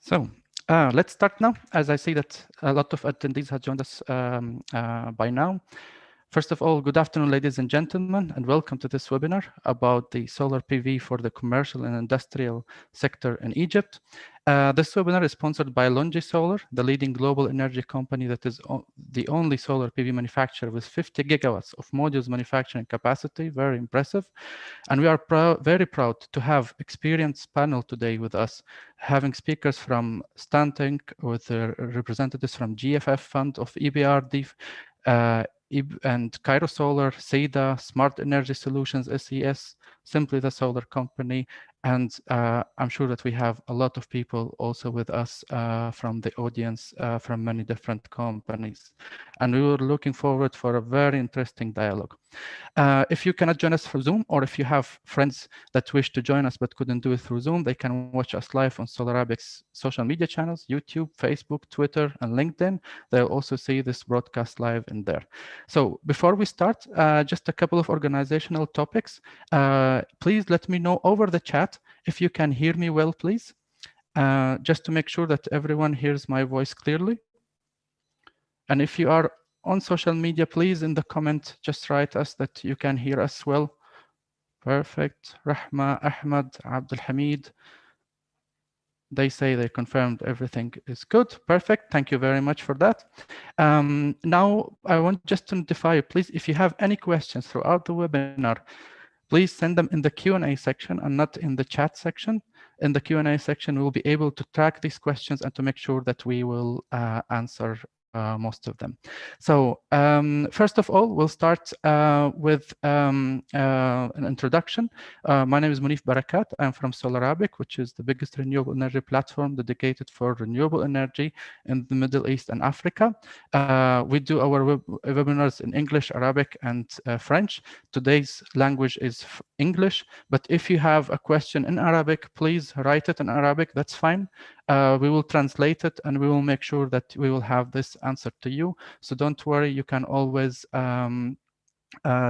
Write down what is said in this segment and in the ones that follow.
So let's start now, as I see that a lot of attendees have joined us by now. First of all, good afternoon, ladies and gentlemen, and welcome to this webinar about the solar PV for the commercial and industrial sector in Egypt. This webinar is sponsored by LONGi Solar, the leading global energy company that is the only solar PV manufacturer with 50 gigawatts of modules manufacturing capacity, very impressive. And we are very proud to have experienced panel today with us, having speakers from Stantank, with representatives from GFF Fund of EBRD, and Cairo Solar, SEDA, Smart Energy Solutions, SES, Simply the Solar Company, and I'm sure that we have a lot of people also with us from the audience from many different companies. And we were looking forward for a very interesting dialogue. If you cannot join us through Zoom, or if you have friends that wish to join us but couldn't do it through Zoom, they can watch us live on SolarArabic's social media channels, YouTube, Facebook, Twitter, and LinkedIn. They'll also see this broadcast live in there. So before we start, just a couple of organizational topics. Please let me know over the chat if you can hear me well, please, just to make sure that everyone hears my voice clearly. And if you are on social media, please in the comment, just write us that you can hear us well. Perfect. Rahma, Ahmad, Abdul Hamid. They say they confirmed everything is good. Perfect. Thank you very much for that. Now, I want just to notify you, please, if you have any questions throughout the webinar, please send them in the Q&A section and not in the chat section. In the Q&A section, we'll be able to track these questions and to make sure that we will answer most of them. So first of all, we'll start with an introduction. My name is Munif Barakat. I'm from SolarArabic, which is the biggest renewable energy platform dedicated for renewable energy in the Middle East and Africa. We do our webinars in English, Arabic, and French. Today's language is English, but if you have a question in Arabic, please write it in Arabic. That's fine. We will translate it and we will make sure that we will have this answered to you. So don't worry, you can always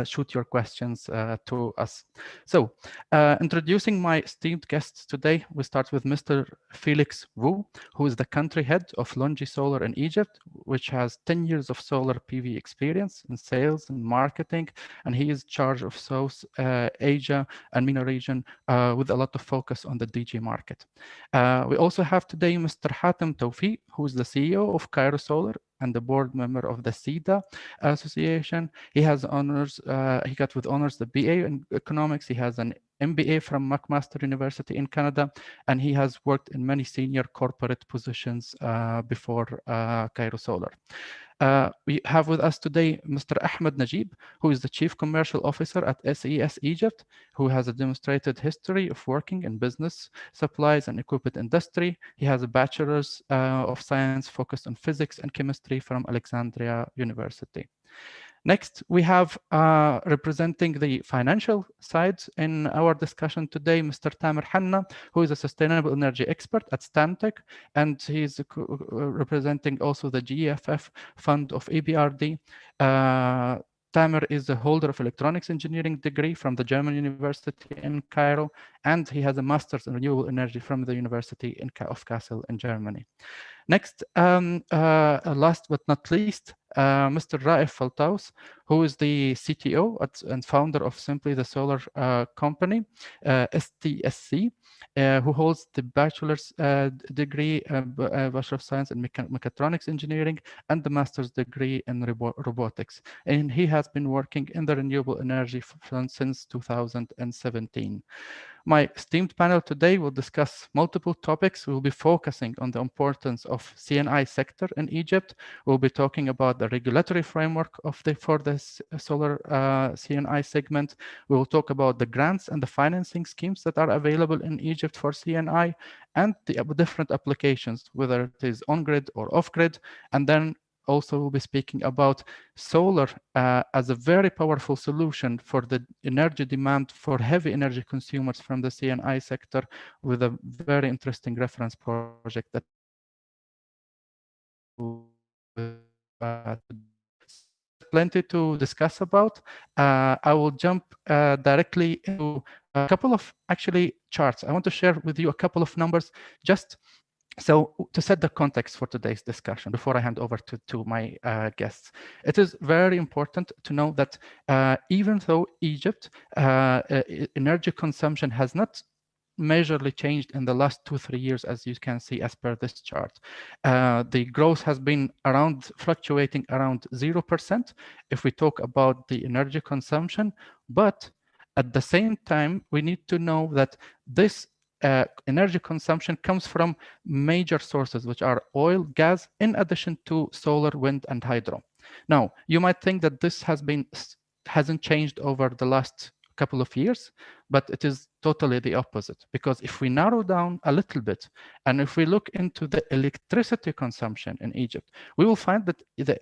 shoot your questions to us. So introducing my esteemed guests today, we start with Mr. Felix Wu, who is the country head of LONGi Solar in Egypt, which has 10 years of solar PV experience in sales and marketing, and he is in charge of South Asia and MENA region with a lot of focus on the DG market. We also have today Mr. Hatem Tawfiq, who is the CEO of Cairo Solar and the board member of the SEDA Association. He has honors, he got with honors the BA in economics. He has an MBA from McMaster University in Canada, and he has worked in many senior corporate positions before Cairo Solar. We have with us today Mr. Ahmed Najib, who is the Chief Commercial Officer at SES Egypt, who has a demonstrated history of working in business, supplies, and equipment industry. He has a Bachelor's of Science focused on physics and chemistry from Alexandria University. Next, we have representing the financial side in our discussion today, Mr. Tamer Hanna, who is a sustainable energy expert at Stantec, and he's representing also the GEFF fund of EBRD. Tamer is a holder of electronics engineering degree from the German University in Cairo, and he has a master's in renewable energy from the University of Kassel in Germany. Next, last but not least, Mr. Raif Faltaus, who is the CTO and founder of Simply the Solar company, STSC, who holds the bachelor's degree, Bachelor of Science in Mechatronics Engineering, and the master's degree in robotics. And he has been working in the renewable energy fund since 2017. My esteemed panel today will discuss multiple topics. We'll be focusing on the importance of CNI sector in Egypt. We'll be talking about the regulatory framework for the solar CNI segment. We will talk about the grants and the financing schemes that are available in Egypt for CNI and the different applications, whether it is on-grid or off-grid. And then also we'll be speaking about solar as a very powerful solution for the energy demand for heavy energy consumers from the CNI sector, with a very interesting reference project that there's plenty to discuss about. I will jump directly into a couple of actually charts. I want to share with you a couple of numbers just so to set the context for today's discussion, before I hand over to my guests. It is very important to know that even though Egypt energy consumption has not majorly changed in the last 2-3 years, as you can see as per this chart. The growth has been fluctuating around 0% if we talk about the energy consumption, but at the same time, we need to know that this energy consumption comes from major sources, which are oil, gas, in addition to solar, wind, and hydro. Now, you might think that this hasn't changed over the last couple of years, but it is totally the opposite, because if we narrow down a little bit and if we look into the electricity consumption in Egypt, we will find that the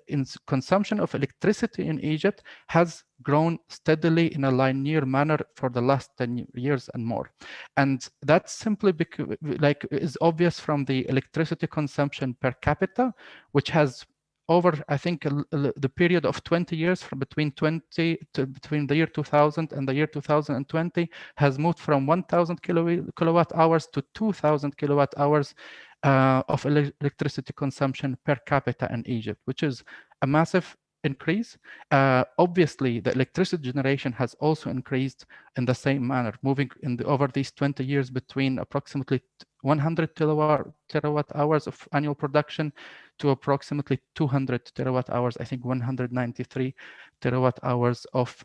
consumption of electricity in Egypt has grown steadily in a linear manner for the last 10 years and more. And that's simply because, like, is obvious from the electricity consumption per capita, which has over, I think, the period of 20 years, from between the year 2000 and the year 2020, has moved from 1,000 kilowatt hours to 2,000 kilowatt hours of electricity consumption per capita in Egypt, which is a massive increase. Obviously, the electricity generation has also increased in the same manner, moving over these 20 years between approximately 100 terawatt hours of annual production to approximately 200 terawatt hours, I think 193 terawatt hours of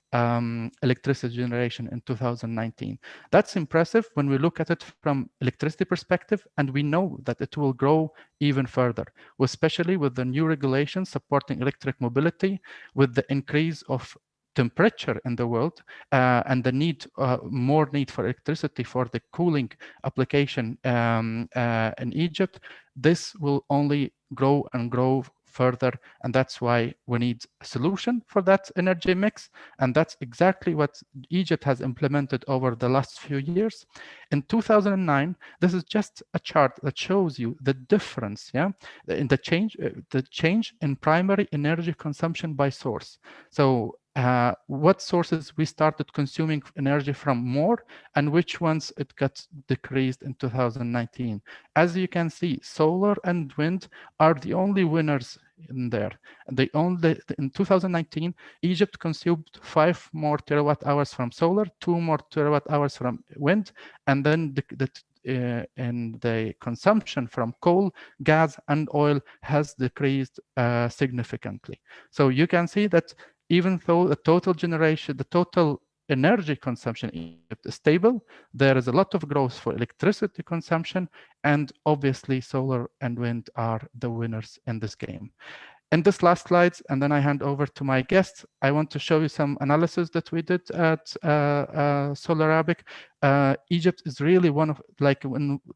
electricity generation in 2019. That's impressive when we look at it from electricity perspective, and we know that it will grow even further, especially with the new regulations supporting electric mobility, with the increase of temperature in the world and the need, more need for electricity for the cooling application in Egypt. This will only grow and grow further, and that's why we need a solution for that energy mix, and that's exactly what Egypt has implemented over the last few years. In 2009, this is just a chart that shows you the difference, in the change in primary energy consumption by source. So what sources we started consuming energy from more, and which ones it got decreased in 2019. As you can see, solar and wind are the only winners in there. In 2019, Egypt consumed 5 more terawatt hours from solar, 2 more terawatt hours from wind, and then the consumption from coal, gas, and oil has decreased significantly. So you can see that even though the total energy consumption in Egypt is stable, there is a lot of growth for electricity consumption, and obviously solar and wind are the winners in this game. In this last slides, and then I hand over to my guests, I want to show you some analysis that we did at Solar Arabic. Egypt is really one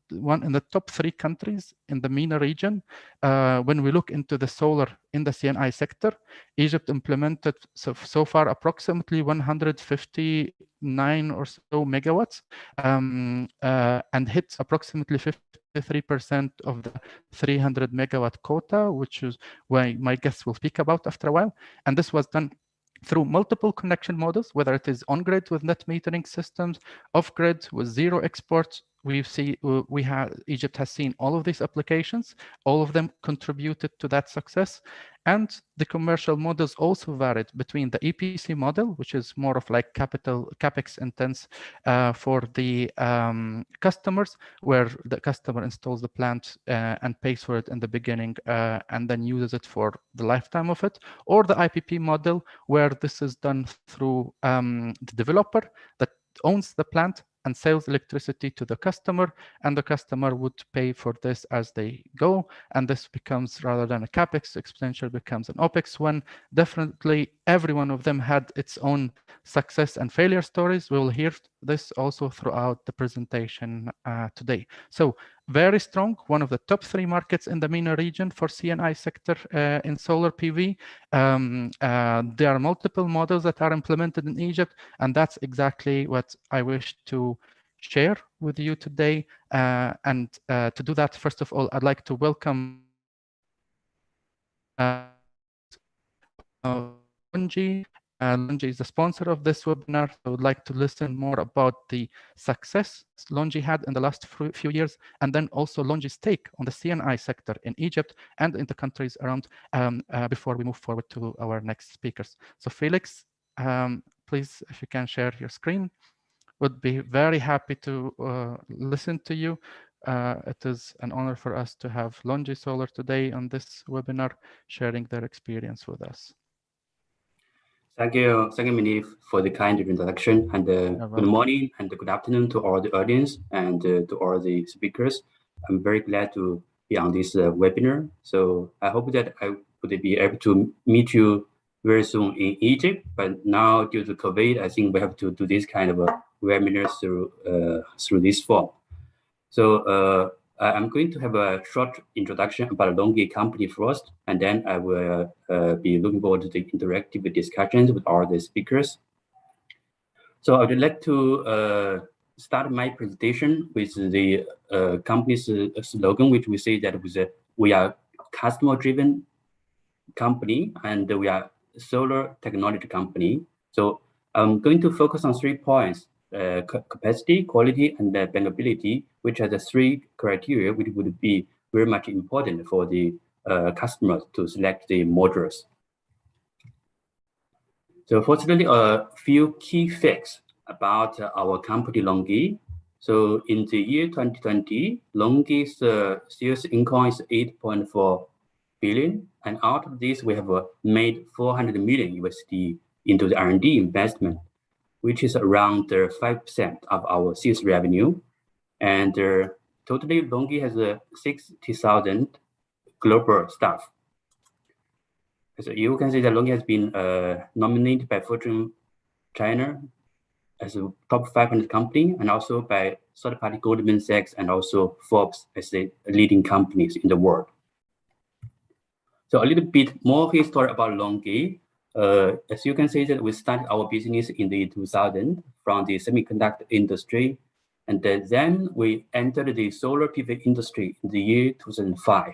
in the top 3 countries in the MENA region. When we look into the solar in the CNI sector, Egypt implemented so far approximately 159 or so megawatts, and hit approximately 53% of the 300 megawatt quota, which is why my guests will speak about after a while. And this was done through multiple connection models, whether it is on-grid with net metering systems, off-grid with zero exports. Egypt has seen all of these applications. All of them contributed to that success. And the commercial models also varied between the EPC model, which is more of like capex intense for the customers, where the customer installs the plant and pays for it in the beginning and then uses it for the lifetime of it, or the IPP model, where this is done through the developer that owns the plant and sells electricity to the customer, and the customer would pay for this as they go. And this becomes, rather than a capex expenditure, becomes an opex one. Definitely, every one of them had its own success and failure stories. We will hear this also throughout the presentation today. So very strong, one of the top 3 markets in the MENA region for CNI sector in solar PV. There are multiple models that are implemented in Egypt, and that's exactly what I wish to share with you today. And to do that, first of all, I'd like to welcome LONGi. LONGi is the sponsor of this webinar. I would like to listen more about the success LONGi had in the last few years, and then also LONGi's take on the CNI sector in Egypt and in the countries around before we move forward to our next speakers. So Felix, please, if you can share your screen, would be very happy to listen to you. It is an honor for us to have LONGi Solar today on this webinar, sharing their experience with us. Thank you, Manif, for the kind introduction, and good morning and good afternoon to all the audience and to all the speakers. I'm very glad to be on this webinar. So I hope that I would be able to meet you very soon in Egypt, but now due to COVID, I think we have to do this kind of webinars through this form. So I'm going to have a short introduction about LONGi company first, and then I will be looking forward to the interactive discussions with all the speakers. So I would like to start my presentation with the company's slogan, which we say that we are customer-driven company and we are solar technology company. So I'm going to focus on 3 points: capacity, quality, and bankability, which are the 3 criteria which would be very much important for the customers to select the modules. So firstly, a few key facts about our company LONGi. So in the year 2020, LONGi's sales income is 8.4 billion, and out of this, we have made 400 million USD into the R&D investment, which is around 5% of our sales revenue. And totally, LONGi has 60,000 global staff. So you can see that LONGi has been nominated by Fortune China as a top 500 company, and also by third-party Goldman Sachs and also Forbes as the leading companies in the world. So a little bit more history about LONGi. As you can see that we started our business in the year 2000 from the semiconductor industry, and then we entered the solar PV industry in the year 2005.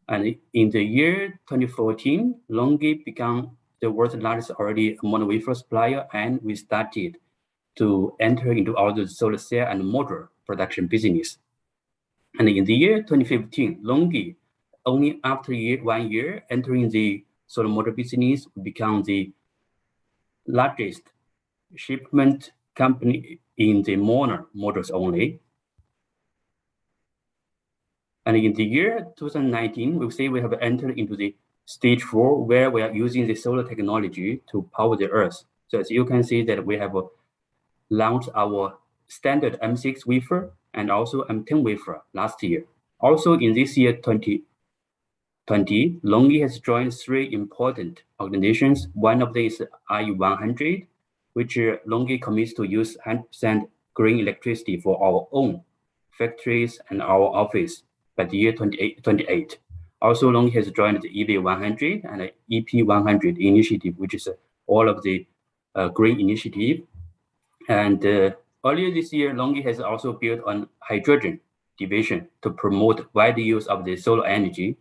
And in the year 2014, LONGi became the world's largest already mono wafer supplier, and we started to enter into all the solar cell and module production business. And in the year 2015, LONGi, only after 1 year entering the solar module business, become the largest shipment company in the mono modules only. And in the year 2019, we say we have entered into the stage 4, where we are using the solar technology to power the Earth. So as you can see that we have launched our standard M6 wafer and also M10 wafer last year. Also in this year, 2020, LONGi has joined 3 important organizations. One of them is IE100, which LONGi commits to use 100% green electricity for our own factories and our office by the year 2028. Also, LONGi has joined the EV100 and the EP100 initiative, which is all of the green initiative. And earlier this year, LONGi has also built on hydrogen division to promote wide use of the solar energy.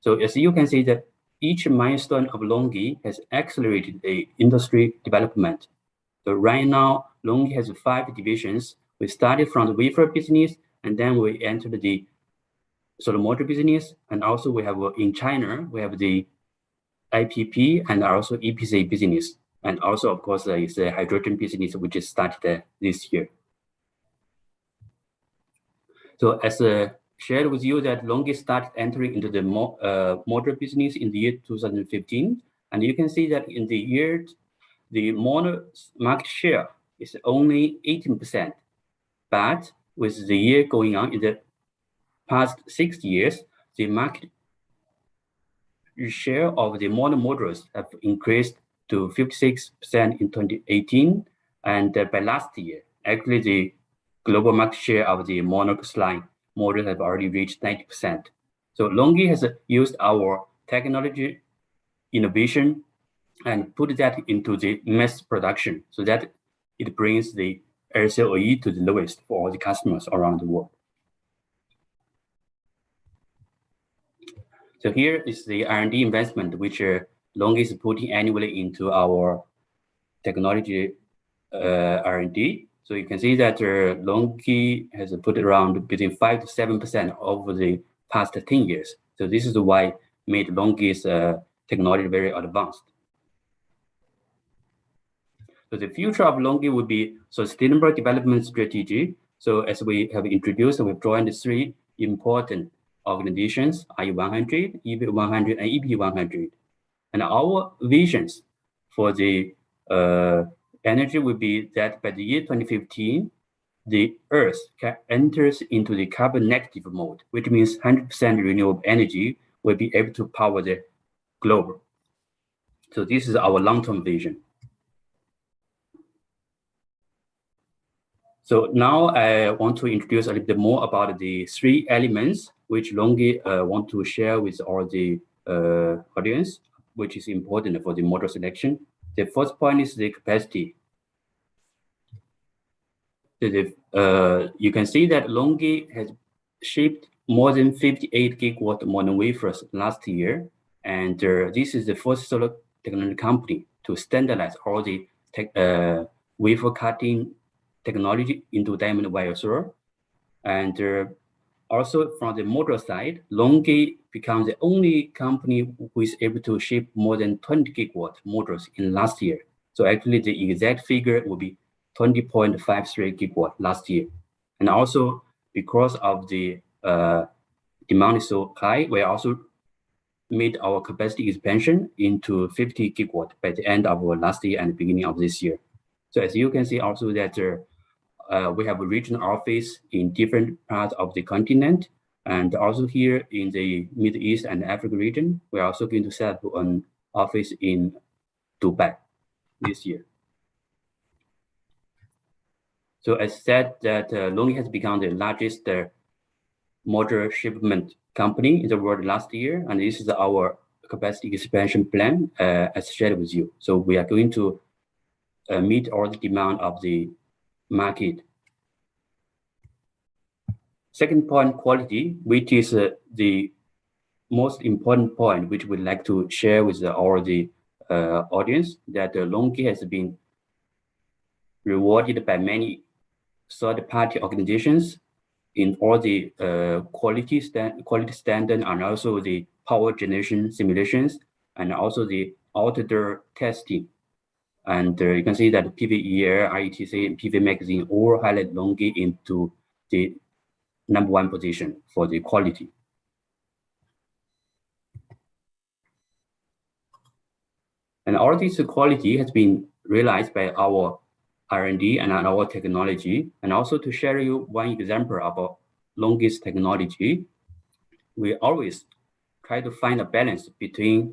So as you can see that each milestone of LONGi has accelerated the industry development. So right now, LONGi has 5 divisions. We started from the wafer business, and then we entered the solar module business. And also we have in China, we have the IPP and also EPC business. And also, of course, is the hydrogen business, which is started this year. So as shared with you that LONGi started entering into the module business in the year 2015. And you can see that in the year, the module market share is only 18%. But with the year going on, in the past 6 years, the market share of the modules have increased to 56% in 2018. And by last year, actually the global market share of the monocrystalline module have already reached 90%. So LONGi has used our technology innovation and put that into the mass production so that it brings the LCOE to the lowest for all the customers around the world. So here is the R&D investment, which LONGi is putting annually into our technology R&D. So you can see that LONGi has put around between 5 to 7% over the past 10 years. So this is why made LONGi's technology very advanced. So the future of LONGi would be sustainable development strategy. So as we have introduced, we've joined 3 important organizations, IE100, EV100, and EP100. And our visions for the energy will be that by the year 2015, the Earth enters into the carbon negative mode, which means 100% renewable energy will be able to power the globe. So this is our long-term vision. So now I want to introduce a little bit more about the 3 elements which LONGi want to share with all the audience, which is important for the model selection. The first point is the capacity. You can see that LONGi has shipped more than 58 gigawatt mono wafers last year, and this is the first solar technology company to standardize all the wafer cutting technology into diamond wire solar. And also from the module side, LONGi becomes the only company who is able to ship more than 20 gigawatt modules in last year. So actually the exact figure will be 20.53 gigawatt last year. And also because of the demand is so high, we also made our capacity expansion into 50 gigawatt by the end of last year and the beginning of this year. So as you can see also that we have a regional office in different parts of the continent. And also here in the Middle East and Africa region, we're also going to set up an office in Dubai this year. So as said that LONGi has become the largest module shipment company in the world last year. And this is our capacity expansion plan as shared with you. So we are going to meet all the demand of the market. Second point, quality, which is the most important point, which we'd like to share with all the audience, that LONGi has been rewarded by many third-party organizations in all the quality standard and also the power generation simulations and also the outdoor testing. And you can see that PVER, IETC, and PV Magazine all highlight LONGi into the #1 position for the quality. And all this quality has been realized by our R&D and our technology. And also to share you one example about LONGi's technology, we always try to find a balance between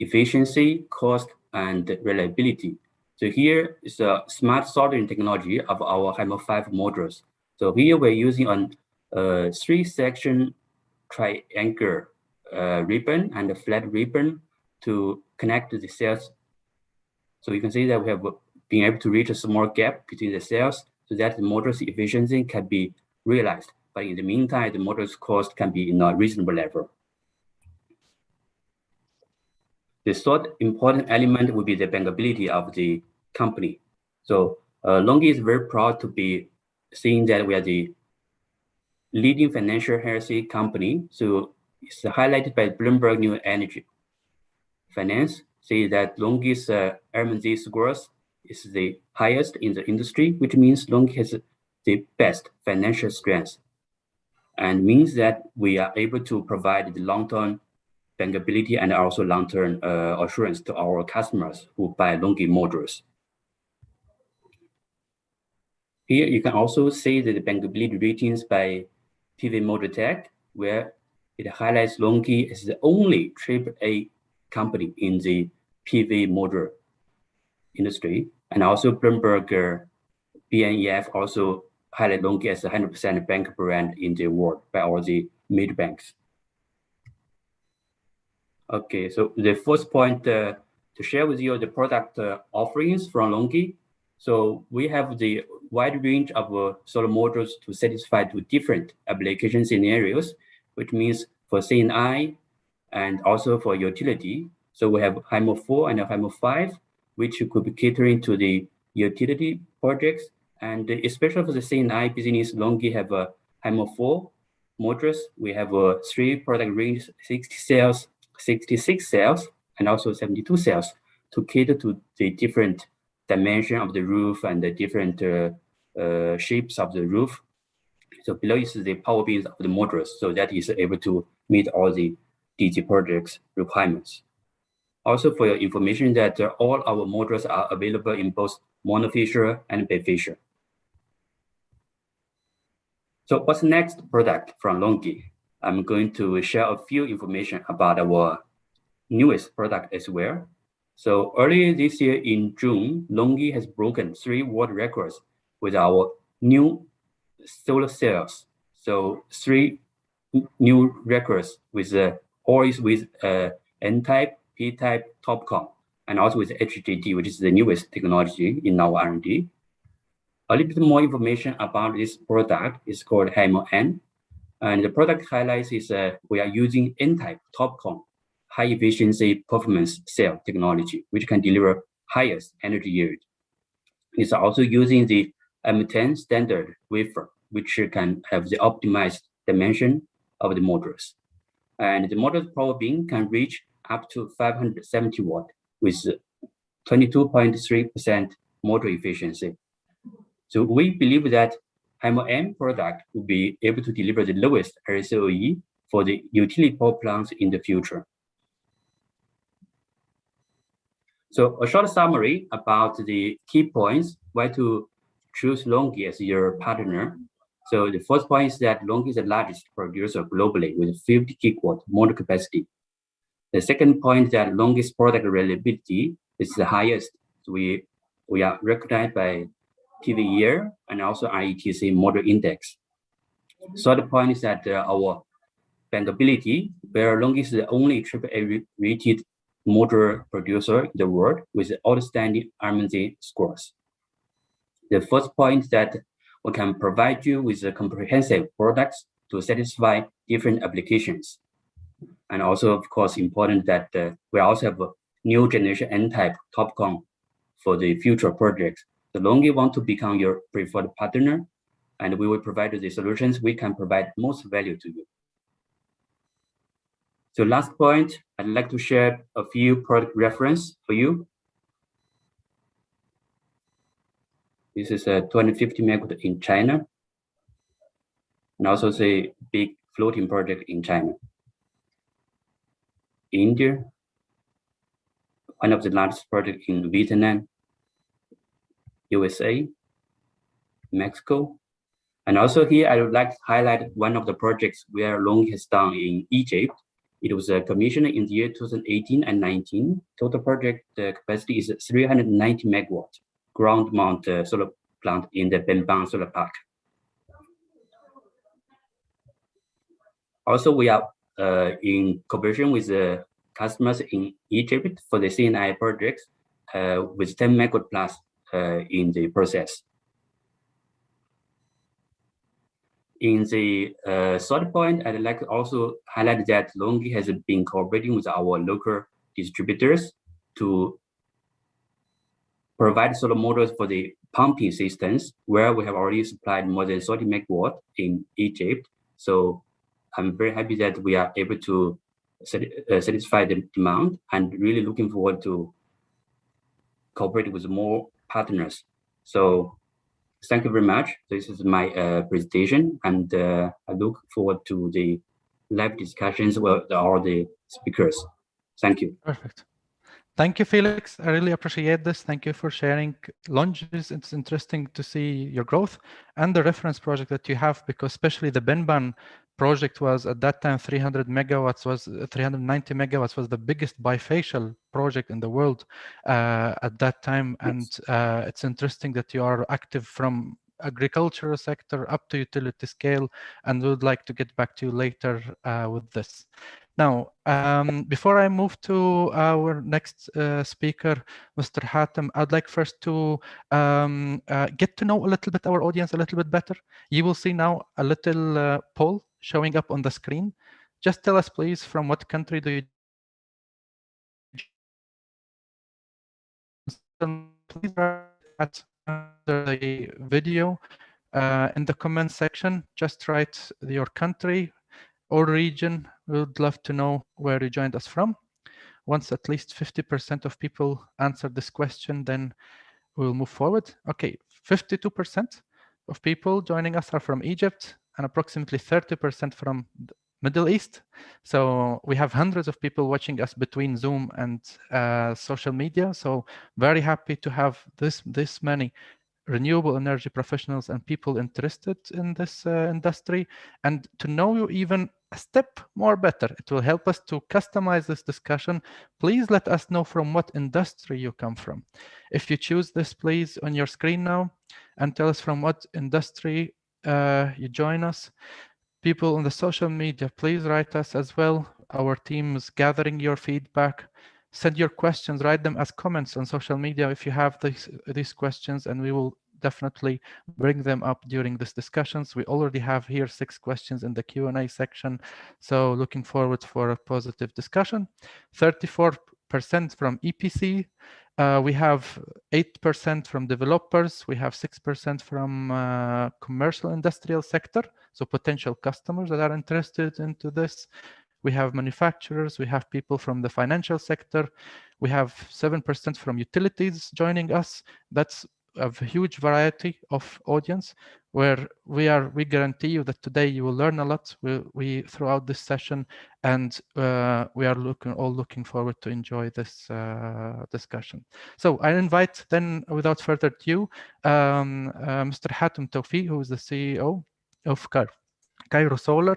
efficiency, cost, and reliability. So here is a smart soldering technology of our HAMR 5 modules. So here we're using a 3-section triangle ribbon and a flat ribbon to connect the cells. So you can see that we have been able to reach a small gap between the cells so that the module's efficiency can be realized. But in the meantime, the module's cost can be in a reasonable level. The third important element would be the bankability of the company. So LONGi is very proud to be seeing that we are the leading financial healthy company. So it's highlighted by Bloomberg New Energy Finance, say that LONGi's RMZ scores is the highest in the industry, which means LONGi has the best financial strength, and means that we are able to provide the long-term bankability and also long-term assurance to our customers who buy LONGi modules. Here you can also see the bankability ratings by PV Module Tech, where it highlights LONGi as the only AAA company in the PV module industry. And also Bloomberg BNEF also highlight LONGi as a 100% bank brand in the world by all the major banks. Okay, so the first point to share with you the product offerings from LONGi. So we have the wide range of solar modules to satisfy to different application scenarios, which means for C&I and also for utility. So we have HAMR 4 and HAMR 5, which could be catering to the utility projects. And especially for the C&I business, LONGi have a HAMR 4 modules. We have 3 product range, 60 cells, 66 cells, and also 72 cells to cater to the different dimension of the roof and the different shapes of the roof. So below is the power beams of the modules, so that is able to meet all the DG projects requirements. Also for your information that all our modules are available in both monofacial and bifacial. So what's the next product from LONGi? I'm going to share a few information about our newest product as well. So earlier this year in June, LONGi has broken 3 world records with our new solar cells. So 3 new records with always with N-type, P-type, TOPCon, and also with HJT, which is the newest technology in our R&D. A little bit more information about this product is called HAMR N. And the product highlights is we are using N-type TOPCon, high efficiency performance cell technology, which can deliver highest energy yield. It's also using the M10 standard wafer, which can have the optimized dimension of the modules. And the module's power beam can reach up to 570 watt with 22.3% module efficiency. So we believe that HAMR M product will be able to deliver the lowest LCOE for the utility power plants in the future. So a short summary about the key points, why to choose LONGi as your partner. So the first point is that LONGi is the largest producer globally with 50 gigawatt module capacity. The second point is that LONGi's product reliability is the highest. So we are recognized by PV and also IETC module index. Third point is that our bankability, where LONGi is the only AAA rated module producer in the world with outstanding RMZ scores. The first point is that we can provide you with comprehensive products to satisfy different applications. And also, of course, important that we also have a new generation N-type TOPCon for the future projects. So LONGi want to become your preferred partner, and we will provide the solutions we can provide most value to you. So last point, I'd like to share a few product reference for you. This is a 250 megawatt in China, and also the big floating project in China. India, one of the largest projects in Vietnam, USA, Mexico. And also here, I would like to highlight one of the projects where LONGi has done in Egypt. It was commissioned in the year 2018 and 19. Total project capacity is 390 megawatt ground mount solar plant in the Benban Solar Park. Also, we are in cooperation with customers in Egypt for the CNI projects with 10 megawatt plus in the process. In the third point, I'd like to also highlight that LONGi has been cooperating with our local distributors to provide solar modules for the pumping systems, where we have already supplied more than 30 megawatt in Egypt. So I'm very happy that we are able to satisfy the demand, and really looking forward to cooperate with more partners. So thank you very much. This is my presentation, and I look forward to the live discussions with all the speakers. Thank you. Perfect. Thank you, Felix. I really appreciate this. Thank you for sharing LONGi's. It's interesting to see your growth and the reference project that you have, because especially the Benban project was at that time 300 megawatts, was 390 megawatts, was the biggest bifacial project in the world at that time. And it's interesting that you are active from agricultural sector up to utility scale, and we would like to get back to you later with this. Now, before I move to our next speaker, Mr. Hatem, I'd like first to get to know a little bit our audience a little bit better. You will see now a little poll showing up on the screen. Just tell us, please, from what country do you please write the video in the comment section. Just write your country or region. We would love to know where you joined us from. Once at least 50% of people answer this question, then we'll move forward. Okay, 52% of people joining us are from Egypt, and approximately 30% from the Middle East. So we have hundreds of people watching us between Zoom and social media. So very happy to have this many renewable energy professionals and people interested in this industry. And to know you even a step more better, it will help us to customize this discussion. Please let us know from what industry you come from. If you choose this, please, on your screen now, and tell us from what industry you join us. People on the social media, please write us as well. Our team is gathering your feedback. Send your questions, write them as comments on social media if you have these questions, and we will definitely bring them up during these discussions. We already have here 6 questions in the Q&A section, so looking forward for a positive discussion. 34% from EPC. We have 8% from developers. We have 6% from commercial industrial sector, so potential customers that are interested into this. We have manufacturers, we have people from the financial sector, we have 7% from utilities joining us. That's a huge variety of audience where we guarantee you that today you will learn a lot throughout this session, and we are looking forward to enjoy this discussion. So I invite then, without further ado, Mr. Hatem Tawfiq, who is the CEO of Cairo Solar.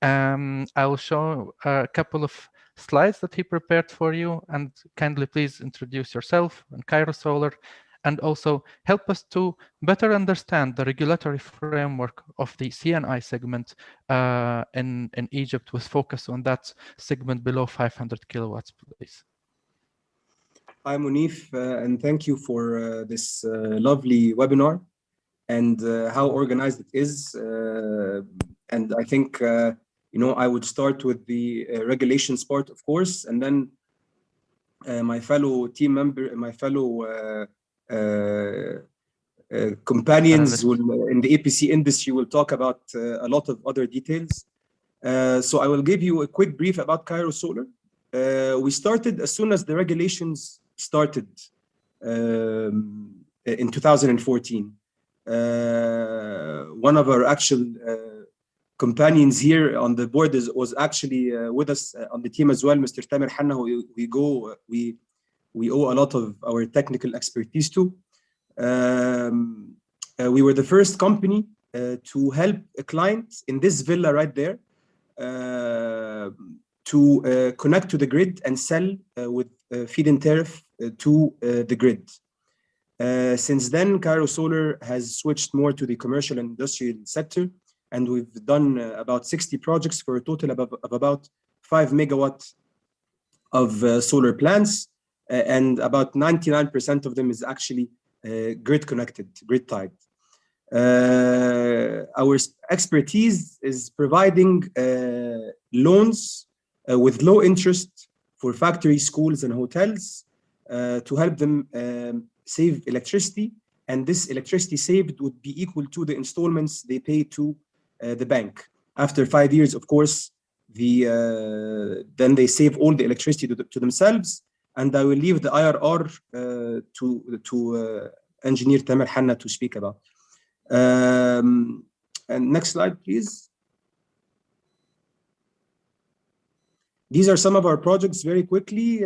I will show a couple of slides that he prepared for you, and kindly please introduce yourself and Cairo Solar, and also help us to better understand the regulatory framework of the CNI segment in Egypt, with focus on that segment below 500 kilowatts, please. Hi, Munif, and thank you for this lovely webinar and how organized it is. And I think, I would start with the regulations part, of course, and then my fellow team member, my fellow companions in the EPC industry will talk about a lot of other details. So I will give you a quick brief about Cairo Solar. We started as soon as the regulations started in 2014. One of our actual companions here on the board was actually with us on the team as well, Mr. Tamer Hanna, who we owe a lot of our technical expertise to. We were the first company to help a client in this villa right there to connect to the grid and sell with feed-in tariff to the grid. Since then, Cairo Solar has switched more to the commercial and industrial sector, and we've done about 60 projects for a total of about 5 megawatts of solar plants, and about 99% of them is actually grid connected, grid tied. Our expertise is providing loans with low interest for factories, schools, and hotels to help them save electricity, and this electricity saved would be equal to the installments they pay to the bank. After 5 years, of course, then they save all the electricity to themselves, and I will leave the IRR to engineer Tamer Hanna to speak about. And next slide, please. These are some of our projects very quickly.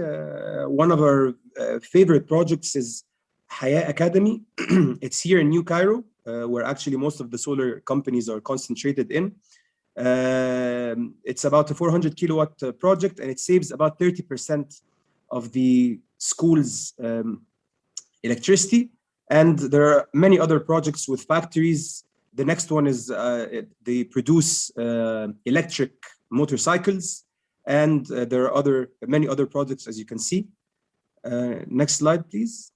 One of our favorite projects is Haya Academy. It's here in New Cairo, where actually most of the solar companies are concentrated in. It's about a 400 kilowatt project, and it saves about 30% of the school's electricity. And there are many other projects with factories. The next one is they produce electric motorcycles, and there are many other projects, as you can see. Next slide, please.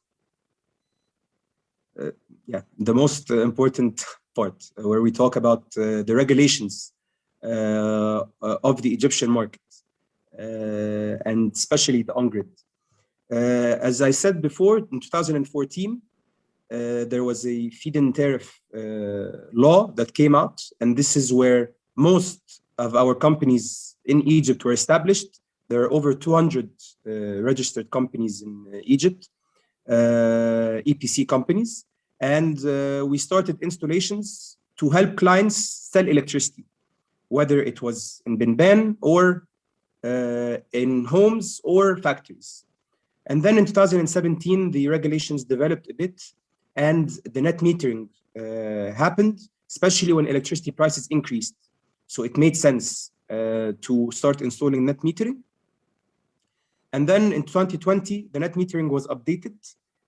Yeah, the most important part, where we talk about the regulations of the Egyptian market, and especially the on-grid. As I said before, in 2014, there was a feed-in tariff law that came out, and this is where most of our companies in Egypt were established. There are over 200 registered companies in Egypt, EPC companies, and we started installations to help clients sell electricity, whether it was in Benban or in homes or factories. And then in 2017, the regulations developed a bit, and the net metering happened, especially when electricity prices increased. So it made sense to start installing net metering. And then in 2020, the net metering was updated,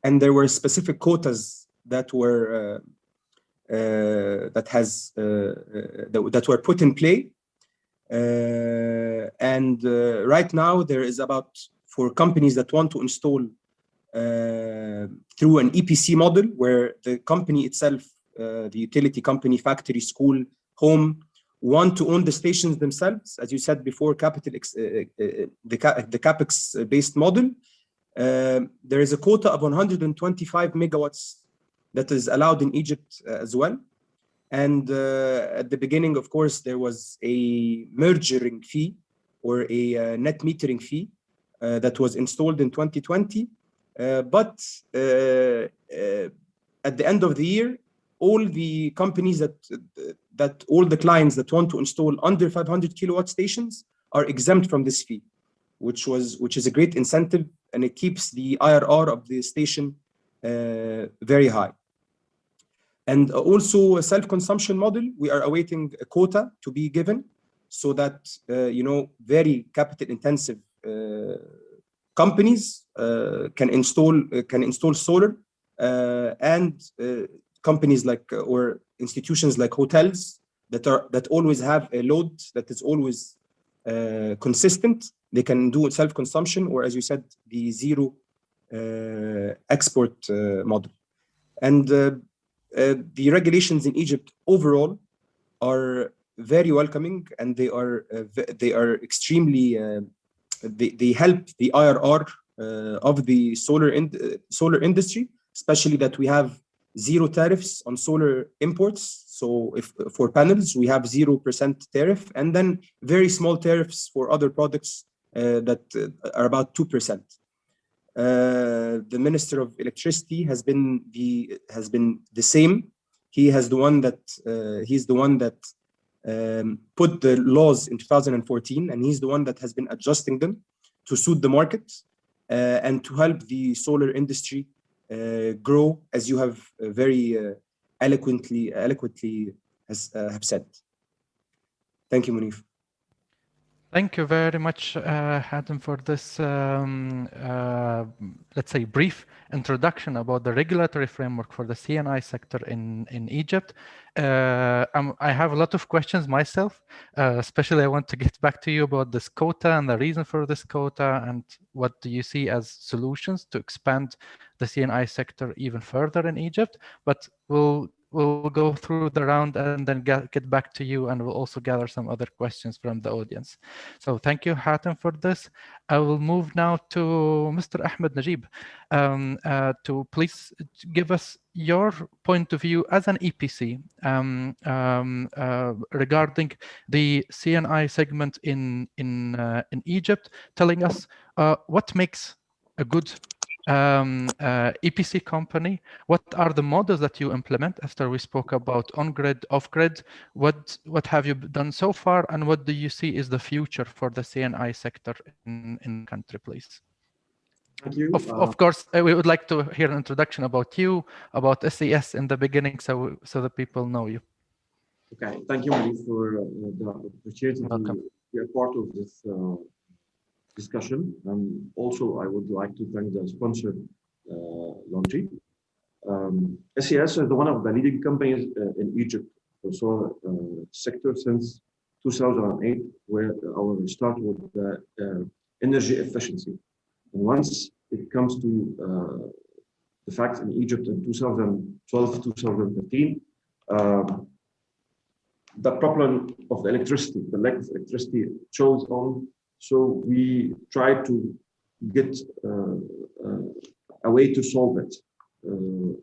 and there were specific quotas that were that were put in play. And right now, there is about, for companies that want to install through an EPC model, where the company itself, the utility company, factory, school, home, want to own the stations themselves, as you said before, the CapEx-based model. There is a quota of 125 megawatts that is allowed in Egypt as well. And at the beginning, of course, there was a mergering fee or a net metering fee that was installed in 2020. But at the end of the year, all the companies all the clients that want to install under 500 kilowatt stations are exempt from this fee, which is a great incentive, and it keeps the IRR of the station very high. And also a self-consumption model, we are awaiting a quota to be given, so that very capital-intensive companies can install solar, and companies like or institutions like hotels that always have a load that is always consistent. They can do self-consumption, or as you said, the zero export model. And the regulations in Egypt overall are very welcoming, and they are extremely they help the IRR of the solar industry, especially that we have zero tariffs on solar imports. So if for panels we have 0% tariff, and then very small tariffs for other products that are about 2%. The Minister of Electricity has been the same. He's the one that put the laws in 2014, and he's the one that has been adjusting them to suit the market and to help the solar industry grow, as you have very eloquently have said. Thank you, Munif. Thank you very much, Hatem, for this, let's say, brief introduction about the regulatory framework for the CNI sector in Egypt. I have a lot of questions myself, especially I want to get back to you about this quota and the reason for this quota, and what do you see as solutions to expand the CNI sector even further in Egypt. But we'll go through the round and then get back to you, and we'll also gather some other questions from the audience. So thank you, Hatem, for this. I will move now to Mr. Ahmed Najib to please give us your point of view as an EPC regarding the CNI segment in Egypt, telling us what makes a good EPC company. What are the models that you implement after we spoke about on-grid, off-grid? What have you done so far, and what do you see is the future for the CNI sector in the country, please? Thank you. Of course, we would like to hear an introduction about you, about SES in the beginning, so the people know you. Okay, thank you, Mali, for the opportunity to be a part of this discussion. And also, I would like to thank the sponsor, LONGi. SES is one of the leading companies in Egypt for solar sector since 2008, where our start with energy efficiency. And once it comes to the fact in Egypt in 2012, 2013, the problem of the electricity, the lack of electricity shows on. So we try to get a way to solve it,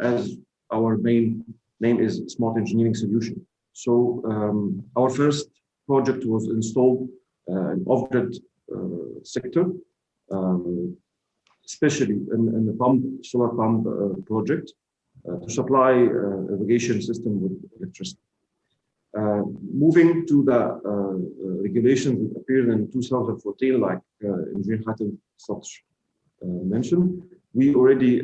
as our main name is Smart Engineering Solution. So our first project was installed in off-grid sector, especially in the solar pump project to supply irrigation system with electricity. Moving to the regulations that appeared in 2014, like Engineer Hatem mentioned, we already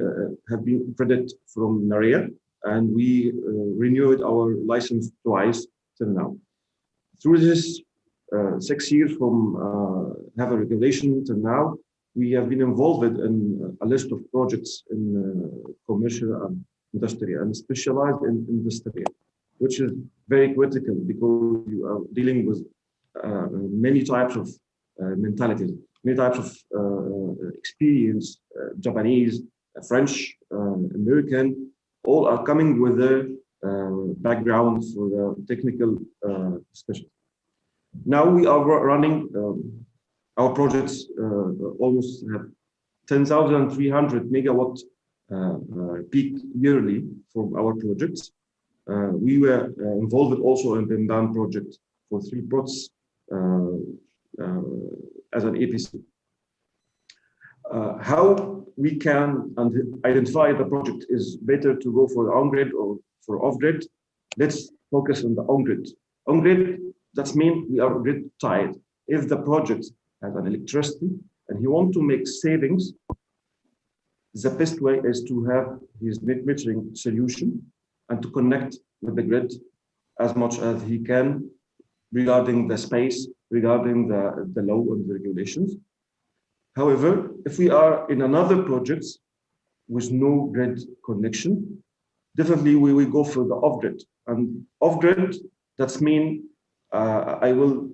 have been accredited from NAREA, and we renewed our license twice till now. Through this 6 years from have a regulation till now, we have been involved in a list of projects in commercial and industrial, and specialized in industrial, which is very critical because you are dealing with many types of mentalities, many types of experience, Japanese, French, American, all are coming with their background for the technical discussion. Now we are running our projects almost have 10,300 megawatt peak yearly from our projects. We were involved also in the Bendan project for 3 plots as an EPC. How we can identify the project is better to go for the on-grid or for off-grid. Let's focus on the on-grid. On-grid, that means we are grid tied. If the project has an electricity and he wants to make savings, the best way is to have his net metering solution and to connect with the grid as much as he can regarding the space, regarding the law and the regulations. However, if we are in another project with no grid connection, definitely we will go for the off-grid. And off-grid, that's mean I will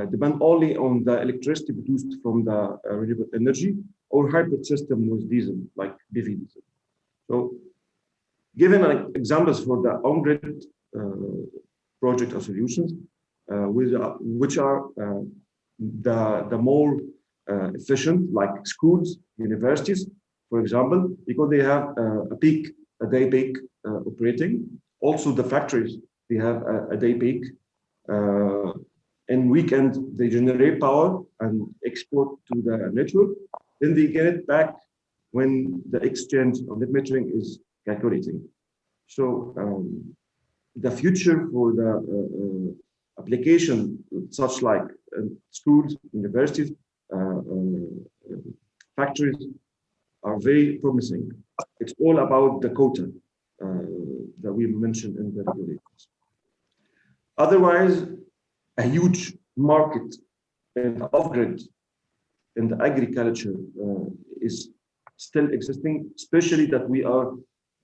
depend only on the electricity produced from the renewable energy or hybrid system with diesel, like EGPV diesel. So, given examples for the on-grid project or solutions, which are the more efficient, like schools, universities, for example, because they have a day peak operating. Also, the factories, they have a day peak. In weekend, they generate power and export to the network. Then they get it back when the exchange of net metering is calculating. So the future for the application, such like schools, universities, factories, are very promising. It's all about the quota that we mentioned in the regulations. Otherwise, a huge market in off-grid, in the agriculture is still existing, especially that we are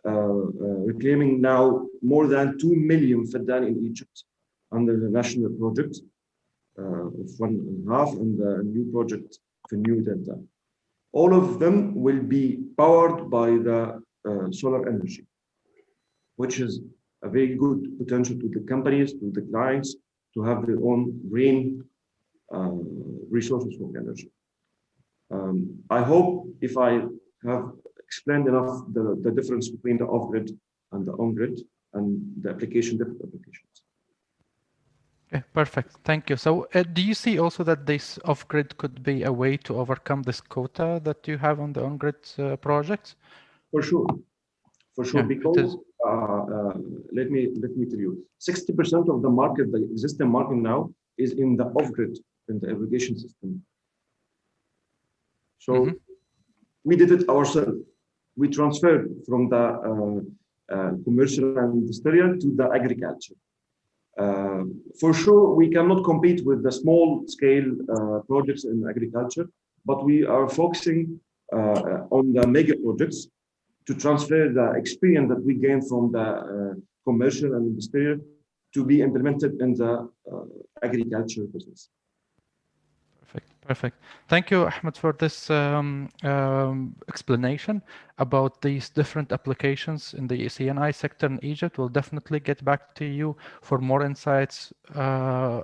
reclaiming now more than 2 million faddan in Egypt under the national project of 1.5 and the new project for New Delta. All of them will be powered by the solar energy, which is a very good potential to the companies, to the clients, to have their own green resources for energy. I hope if I have explained enough the difference between the off-grid and the on-grid and the different applications. Okay, perfect. Thank you. So do you see also that this off-grid could be a way to overcome this quota that you have on the on-grid projects? For sure. For sure, Yeah, because let me tell you, 60% of the market, the existing market now, is in the off-grid, in the irrigation system. So we did it ourselves. We transferred from the commercial and industrial to the agriculture. For sure, we cannot compete with the small-scale projects in agriculture, but we are focusing on the mega projects to transfer the experience that we gained from the commercial and industrial to be implemented in the agriculture business. Perfect. Thank you, Ahmed, for this explanation about these different applications in the CNI sector in Egypt. We'll definitely get back to you for more insights,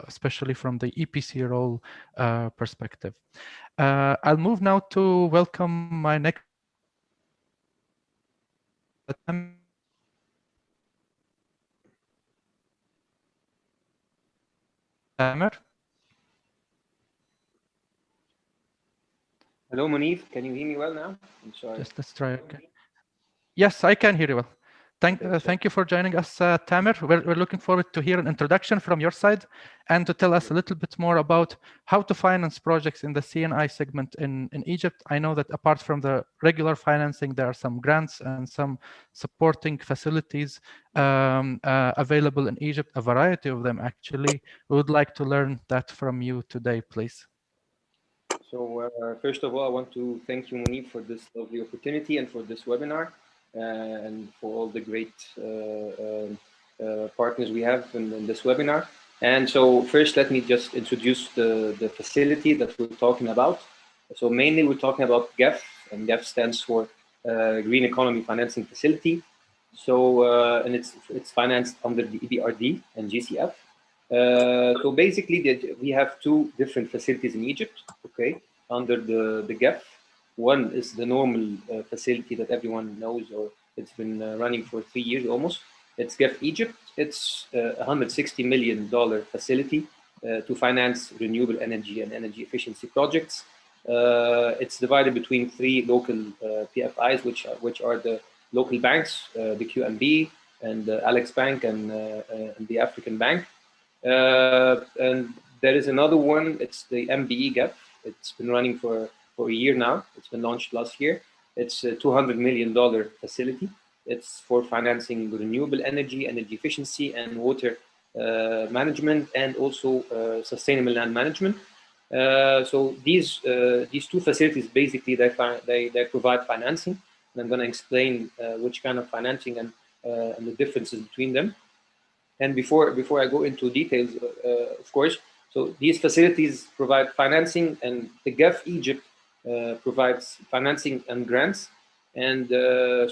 especially from the EPC role perspective. I'll move now to welcome my next Tamer. Hello, Munif. Can you hear me well now? I'm sorry. Just let's try. Okay. Yes, I can hear you well. Thank you for joining us, Tamer. We're looking forward to hear an introduction from your side and to tell us a little bit more about how to finance projects in the CNI segment in Egypt. I know that apart from the regular financing, there are some grants and some supporting facilities available in Egypt, a variety of them actually. We would like to learn that from you today, please. So first of all, I want to thank you, Munif, for this lovely opportunity and for this webinar. And for all the great partners we have in this webinar. And so first, let me just introduce the facility that we're talking about. So mainly we're talking about GEF, and GEF stands for Green Economy Financing Facility. So, and it's financed under the EBRD and GCF. So basically, we have two different facilities in Egypt, okay, under the GEF. One is the normal facility that everyone knows, or it's been running for 3 years almost. It's GEF Egypt. It's a $160 million facility to finance renewable energy and energy efficiency projects. It's divided between 3 local PFIs, which are the local banks, the QNB and the Alex Bank and the African Bank. And there is another one. It's the MBE GEF. It's been running for a year now. It's been launched last year. It's a $200 million facility. It's for financing renewable energy, energy efficiency, and water management, and also sustainable land management. So these two facilities basically they provide financing, and I'm going to explain which kind of financing and the differences between them. And before I go into details, of course, so these facilities provide financing, and the GEF Egypt provides financing and grants. And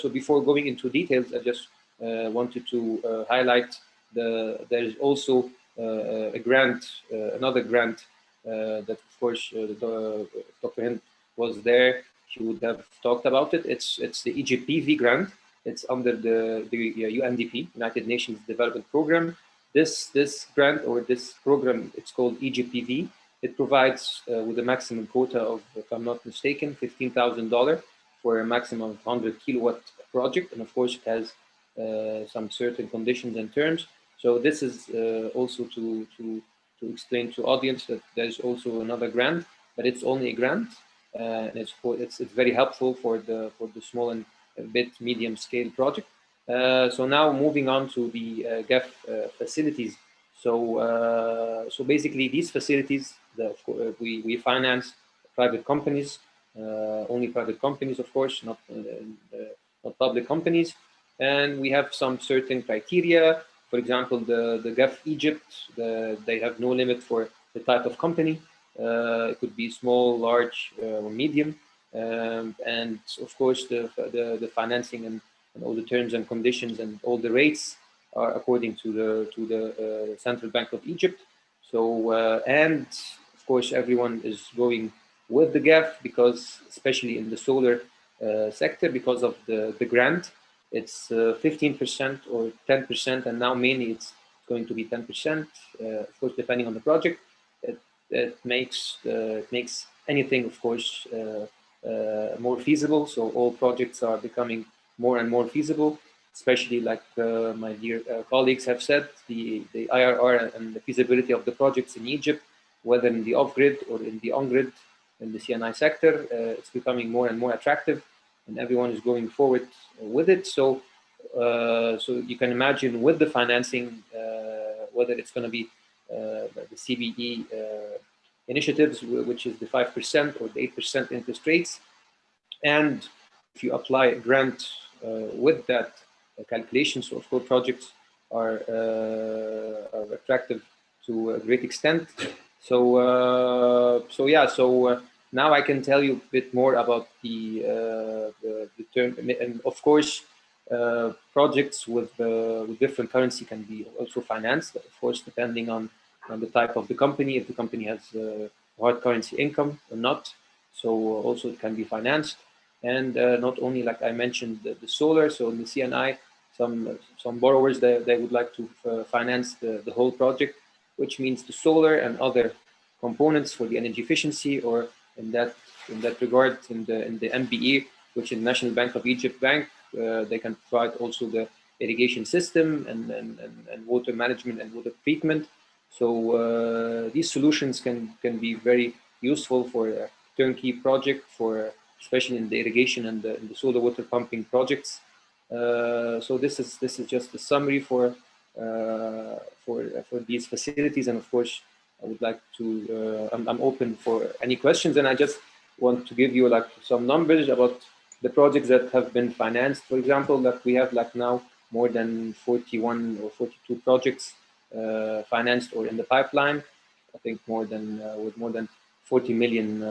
so before going into details, I just wanted to highlight there is also a grant, another grant that, of course, Dr. Hind was there. She would have talked about it. It's the Egpv Grant. It's under the UNDP, United Nations Development Program. This grant, or this program, it's called Egpv. It provides with a maximum quota of, if I'm not mistaken, $15,000 for a maximum of 100 kilowatt project. And of course, it has some certain conditions and terms. So this is also to explain to audience that there's also another grant, but it's only a grant. And it's very helpful for the small and a bit medium scale project. So now moving on to the GEF facilities. So so basically, these facilities, we finance private companies, only private companies, of course, not public companies, and we have some certain criteria. For example, the GEF Egypt, they have no limit for the type of company. It could be small, large, or medium, and of course the financing and all the terms and conditions and all the rates are according to the Central Bank of Egypt. So and of course everyone is going with the GEF because, especially in the solar sector, because of the grant. It's 15% or 10%, and now mainly it's going to be 10%. Of course, depending on the project, it makes anything, of course, more feasible. So all projects are becoming more and more feasible, especially like my dear colleagues have said, the IRR and the feasibility of the projects in Egypt, whether in the off-grid or in the on-grid, in the CNI sector, it's becoming more and more attractive, and everyone is going forward with it. So, so you can imagine with the financing, whether it's going to be the CBE initiatives, which is the 5% or the 8% interest rates, and if you apply a grant with that calculation, so of course projects are attractive to a great extent. So, so yeah, so now I can tell you a bit more about the term, and of course, projects with different currency can be also financed, of course, depending on the type of the company, if the company has hard currency income or not. So also it can be financed, and not only, like I mentioned, the solar. So in the CNI, some borrowers they would like to finance the whole project, which means the solar and other components for the energy efficiency, or in that regard, in the MBE, which is National Bank of Egypt Bank, they can provide also the irrigation system and water management and water treatment. So these solutions can be very useful for a turnkey project, for especially in the irrigation and the solar water pumping projects. So this is just a summary for these facilities, and of course I would like to I'm open for any questions, and I just want to give you like some numbers about the projects that have been financed. For example, that we have like now more than 41 or 42 projects financed or in the pipeline. I think with more than $40 million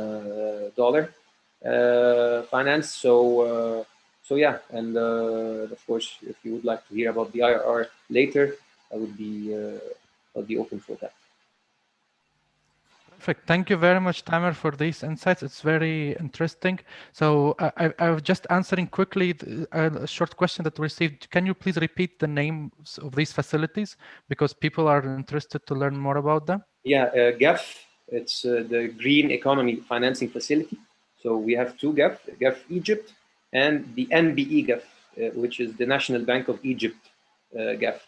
finance. So so yeah, and of course, if you would like to hear about the IRR later, I'll be open for that. Perfect. Thank you very much, Tamer, for these insights. It's very interesting. So I was just answering quickly a short question that we received. Can you please repeat the names of these facilities, because people are interested to learn more about them? Yeah, GEF, it's the Green Economy Financing Facility. So we have two GEF Egypt and the NBE GEF, which is the National Bank of Egypt GEF.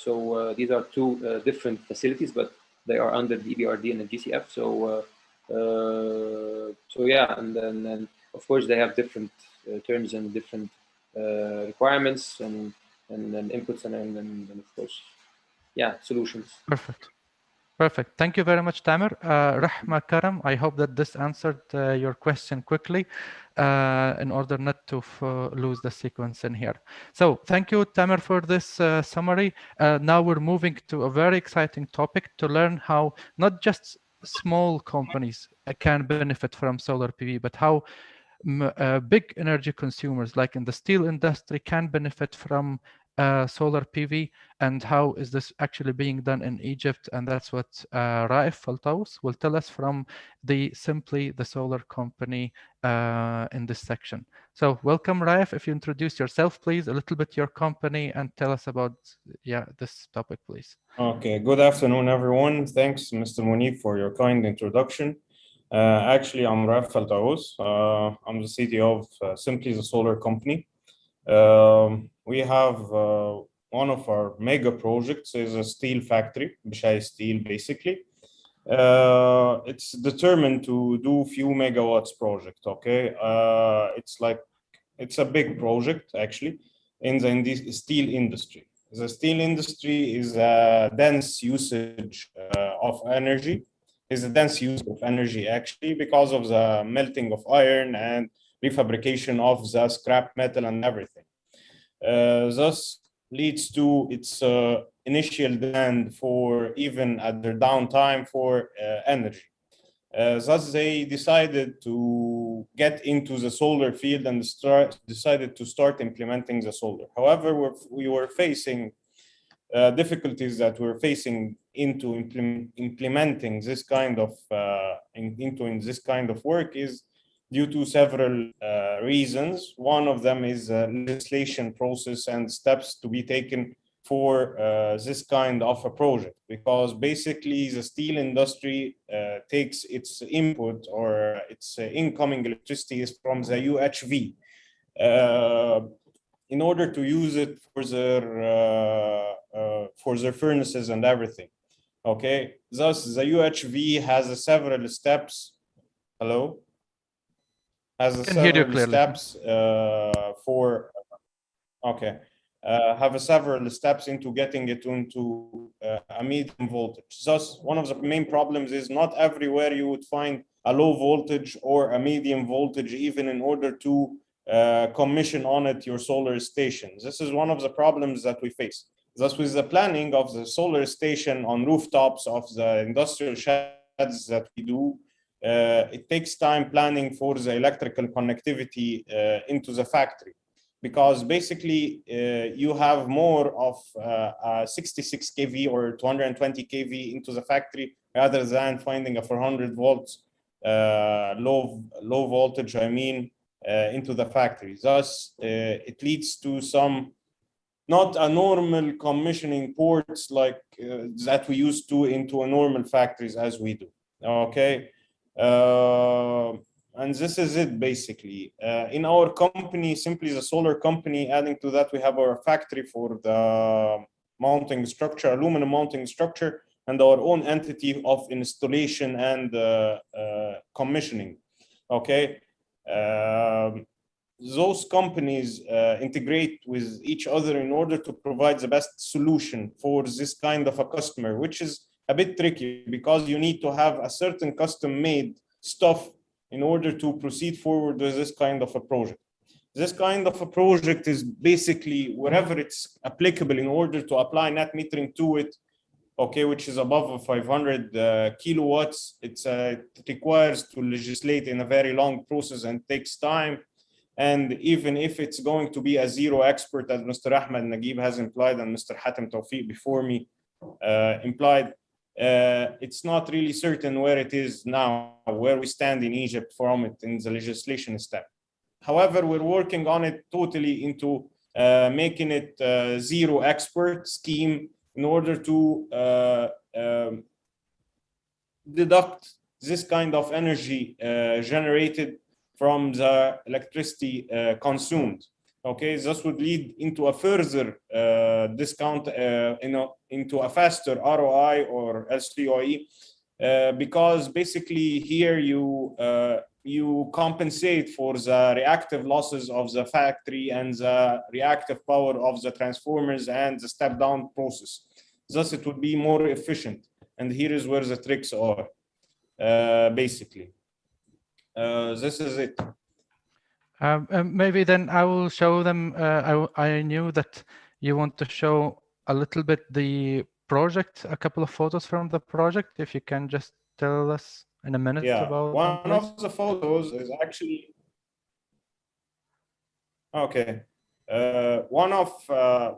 So these are two different facilities, but they are under the EBRD and the GCF. So so yeah, and then of course they have different terms and different requirements and inputs and of course, yeah, solutions. Perfect. Perfect. Thank you very much, Tamer. Rahma Karam, I hope that this answered your question quickly in order not to lose the sequence in here. So thank you, Tamer, for this summary. Now we're moving to a very exciting topic to learn how not just small companies can benefit from solar PV, but how big energy consumers like in the steel industry can benefit from solar PV, and how is this actually being done in Egypt. And that's what Raif Faltaus will tell us from Simply the Solar company in this section. So welcome, Raif. If you introduce yourself, please, a little bit your company, and tell us about this topic, please. Okay, good afternoon, everyone. Thanks, Mr. Munif, for your kind introduction. Actually, I'm Raif Faltaus. I'm the CTO of Simply the Solar company. We have one of our mega projects is a steel factory, Bishai Steel, basically. It's determined to do few megawatts project, okay? It's a big project, actually, in the steel industry. the steel industry is a dense usage of energy, is a dense use of energy actually because of the melting of iron and refabrication of the scrap metal and everything. Thus leads to its initial demand for even at their downtime for energy. Thus they decided to get into the solar field and decided to start implementing the solar. However, we were facing difficulties that we're facing into implementing this kind of this kind of work is due to several reasons. One of them is legislation process and steps to be taken for this kind of a project, because basically the steel industry takes its input or its incoming electricity is from the UHV in order to use it for their furnaces and everything. Okay, thus the UHV has several steps. Hello? Has several steps for. Okay. Have several steps into getting it into a medium voltage. Thus, one of the main problems is not everywhere you would find a low voltage or a medium voltage, even in order to commission on it your solar station. This is one of the problems that we face. Thus, with the planning of the solar station on rooftops of the industrial sheds that we do, it takes time planning for the electrical connectivity into the factory. Because basically you have more of 66 kV or 220 kV into the factory rather than finding a 400 volts low voltage, I mean, into the factory. Thus, it leads to some not a normal commissioning ports like that we used to into a normal factories as we do. Okay. And this is it basically. In our company, simply the solar company, adding to that, we have our factory for the mounting structure, aluminum mounting structure, and our own entity of installation and commissioning. Okay. Those companies integrate with each other in order to provide the best solution for this kind of a customer, which is a bit tricky because you need to have a certain custom made stuff in order to proceed forward with this kind of a project. This kind of a project is basically wherever it's applicable in order to apply net metering to it, okay, which is above 500 kilowatts. It requires to legislate in a very long process and takes time. And even if it's going to be a zero expert, as Mr. Ahmed Naguib has implied and Mr. Hatem Tawfiq before me implied, it's not really certain where it is now, where we stand in Egypt from it in the legislation step. However, we're working on it totally into making it a zero expert scheme in order to deduct this kind of energy generated from the electricity consumed. Okay, this would lead into a further discount, into a faster ROI or LCOE, because basically here you compensate for the reactive losses of the factory and the reactive power of the transformers and the step down process. Thus, it would be more efficient. And here is where the tricks are, basically. This is it. Maybe then I will show them. I knew that you want to show a little bit the project, a couple of photos from the project. If you can just tell us in a minute about one of the photos is actually okay. One of our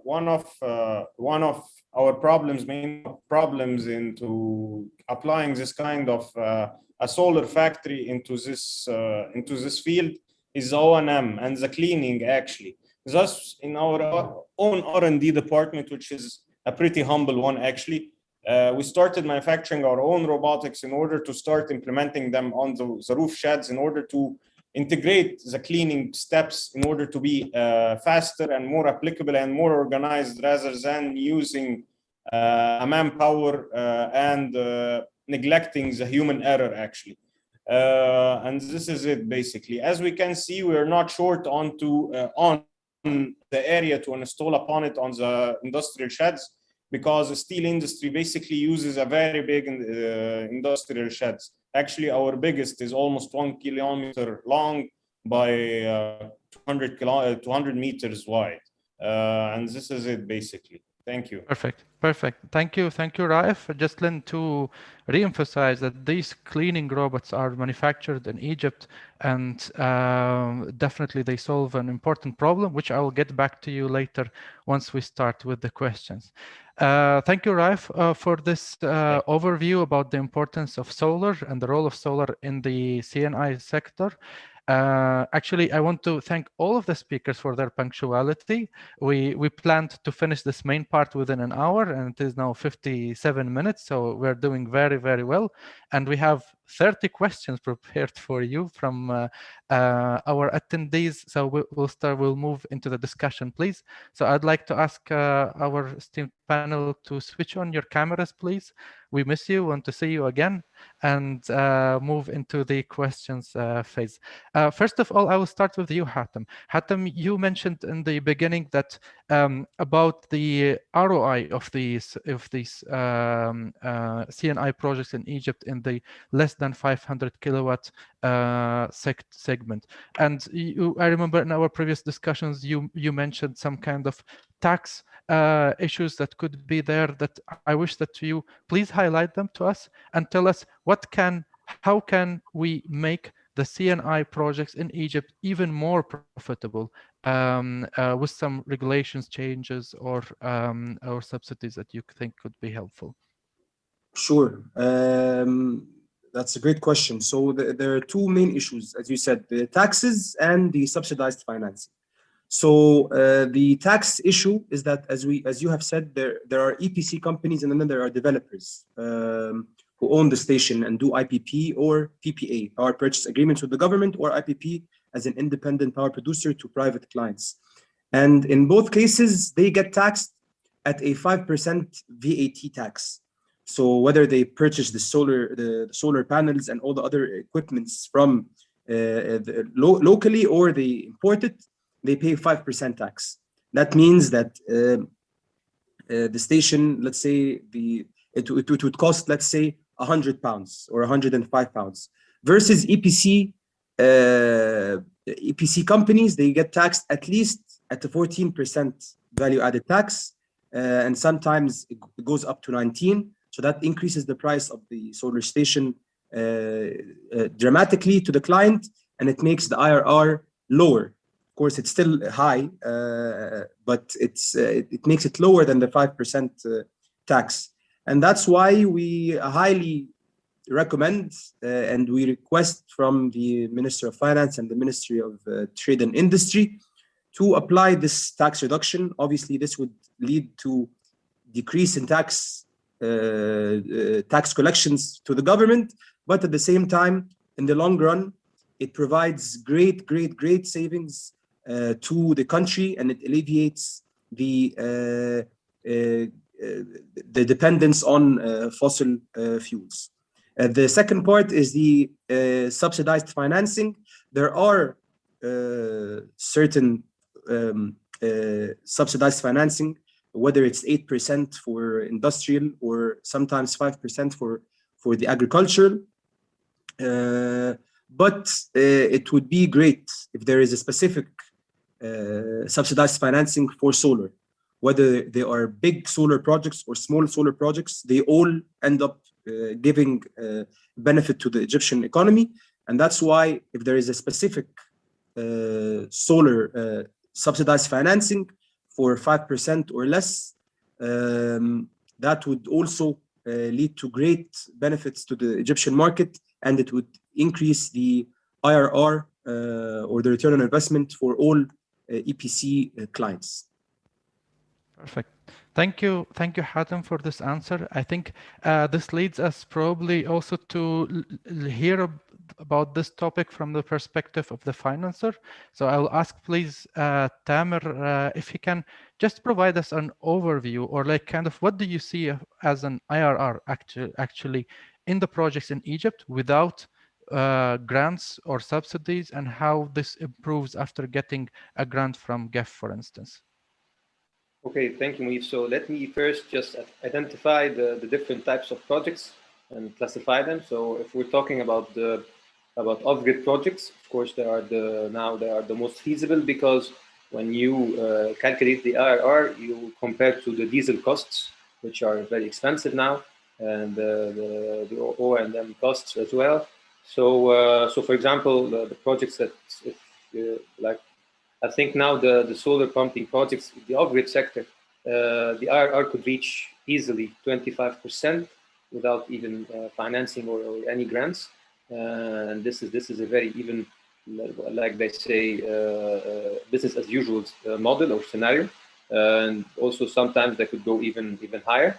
main problems into applying this kind of a solar factory into this field is O&M and the cleaning actually. Thus, in our own R&D department, which is a pretty humble one actually, we started manufacturing our own robotics in order to start implementing them on the roof sheds in order to integrate the cleaning steps in order to be faster and more applicable and more organized rather than using a manpower and neglecting the human error actually. And this is it basically. As we can see, we are not short on the area to install upon it on the industrial sheds, because the steel industry basically uses a very big industrial sheds. Actually, our biggest is almost 1 kilometer long by 200 meters wide. And this is it basically. Thank you. Perfect. Thank you, Raif. Just to re-emphasize that these cleaning robots are manufactured in Egypt, and definitely they solve an important problem, which I will get back to you later once we start with the questions. Thank you, Raif, for this overview about the importance of solar and the role of solar in the CNI sector. Actually, I want to thank all of the speakers for their punctuality. We planned to finish this main part within an hour, and it is now 57 minutes, so we're doing very, very well. And we have 30 questions prepared for you from our attendees. So we'll move into the discussion, please. So I'd like to ask our esteemed panel to switch on your cameras, please. We miss you, want to see you again, and move into the questions phase. First of all, I will start with you, Hatem. Hatem, you mentioned in the beginning that about the ROI of these CNI projects in Egypt in the less than 500 kilowatt segment. And I remember in our previous discussions, you mentioned some kind of tax issues that could be there, that I wish that you please highlight them to us and tell us how can we make the CNI projects in Egypt even more profitable with some regulations changes or subsidies that you think could be helpful. Sure. That's a great question. So there are two main issues, as you said, the taxes and the subsidized financing. So the tax issue is that, as you have said, there are EPC companies and then there are developers who own the station and do IPP or PPA, power purchase agreements with the government, or IPP as an independent power producer to private clients. And in both cases, they get taxed at a 5% VAT tax. So whether they purchase the solar panels and all the other equipments from locally or they import it, they pay 5% tax. That means that the station, let's say, it would cost, let's say, £100 or £105, versus EPC companies, they get taxed at least at a 14% value-added tax, and sometimes it goes up to 19%. So that increases the price of the solar station dramatically to the client, and it makes the IRR lower. Of course, it's still high, but it makes it lower than the 5% tax. And that's why we highly recommend and we request from the Minister of Finance and the Ministry of Trade and Industry to apply this tax reduction. Obviously, this would lead to decrease in tax collections to the government, but at the same time, in the long run, it provides great savings to the country, and it alleviates the dependence on fossil fuels. The second part is the subsidized financing. There are certain subsidized financing, whether it's 8% for industrial or sometimes 5% for the agricultural. But it would be great if there is a specific subsidized financing for solar. Whether they are big solar projects or small solar projects, they all end up giving benefit to the Egyptian economy. And that's why if there is a specific solar subsidized financing for 5% or less, that would also lead to great benefits to the Egyptian market, and it would increase the IRR or the return on investment for all EPC clients. Perfect. Thank you, Hatem, for this answer. I think this leads us probably also to hear about this topic from the perspective of the financer. So I'll ask, please, Tamer, if he can just provide us an overview, or like kind of what do you see as an IRR actually in the projects in Egypt without grants or subsidies, and how this improves after getting a grant from GEF, for instance? Okay, thank you, Munif. So let me first just identify the different types of projects and classify them. So if we're talking about off-grid projects, of course, they are the most feasible, because when you calculate the IRR, you compare to the diesel costs, which are very expensive now, and the O&M costs as well. So, for example, the projects that, like, I think now the solar pumping projects, the off-grid sector, the IRR could reach easily 25% without even financing or any grants. And this is a very, even, like they say, business as usual model or scenario. And also sometimes they could go even higher.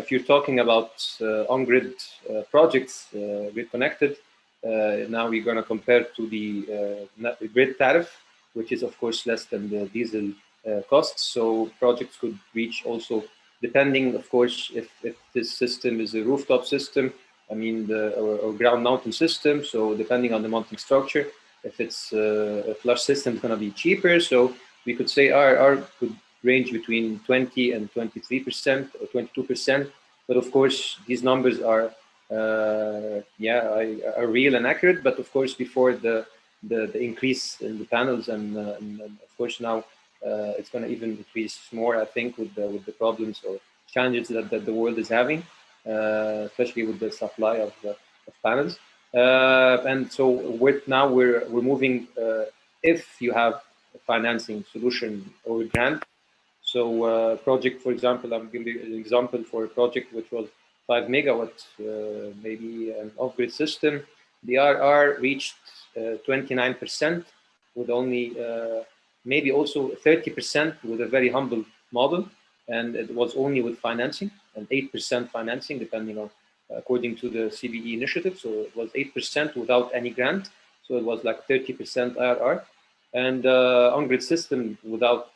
If you're talking about on-grid projects, grid connected, now we're going to compare to the grid tariff, which is of course less than the diesel costs. So projects could reach also, depending of course if this system is a rooftop system, I mean or ground mountain system. So depending on the mounting structure, if it's a flush system, it's going to be cheaper. So we could say IRR could range between 20 and 23% or 22%. But of course these numbers are real and accurate. But of course before the increase in the panels, and of course now it's going to even increase more, I think, with the problems or challenges that the world is having, especially with the supply of panels. And so we're moving, if you have a financing solution or a grant. So project, for example, I'm giving you an example for a project which was 5 megawatts, maybe an off-grid system. The IRR reached 29%, with only maybe also 30% with a very humble model, and it was only with financing, and 8% financing, depending on according to the CBE initiative. So it was 8% without any grant, so it was like 30% IRR. And on-grid system without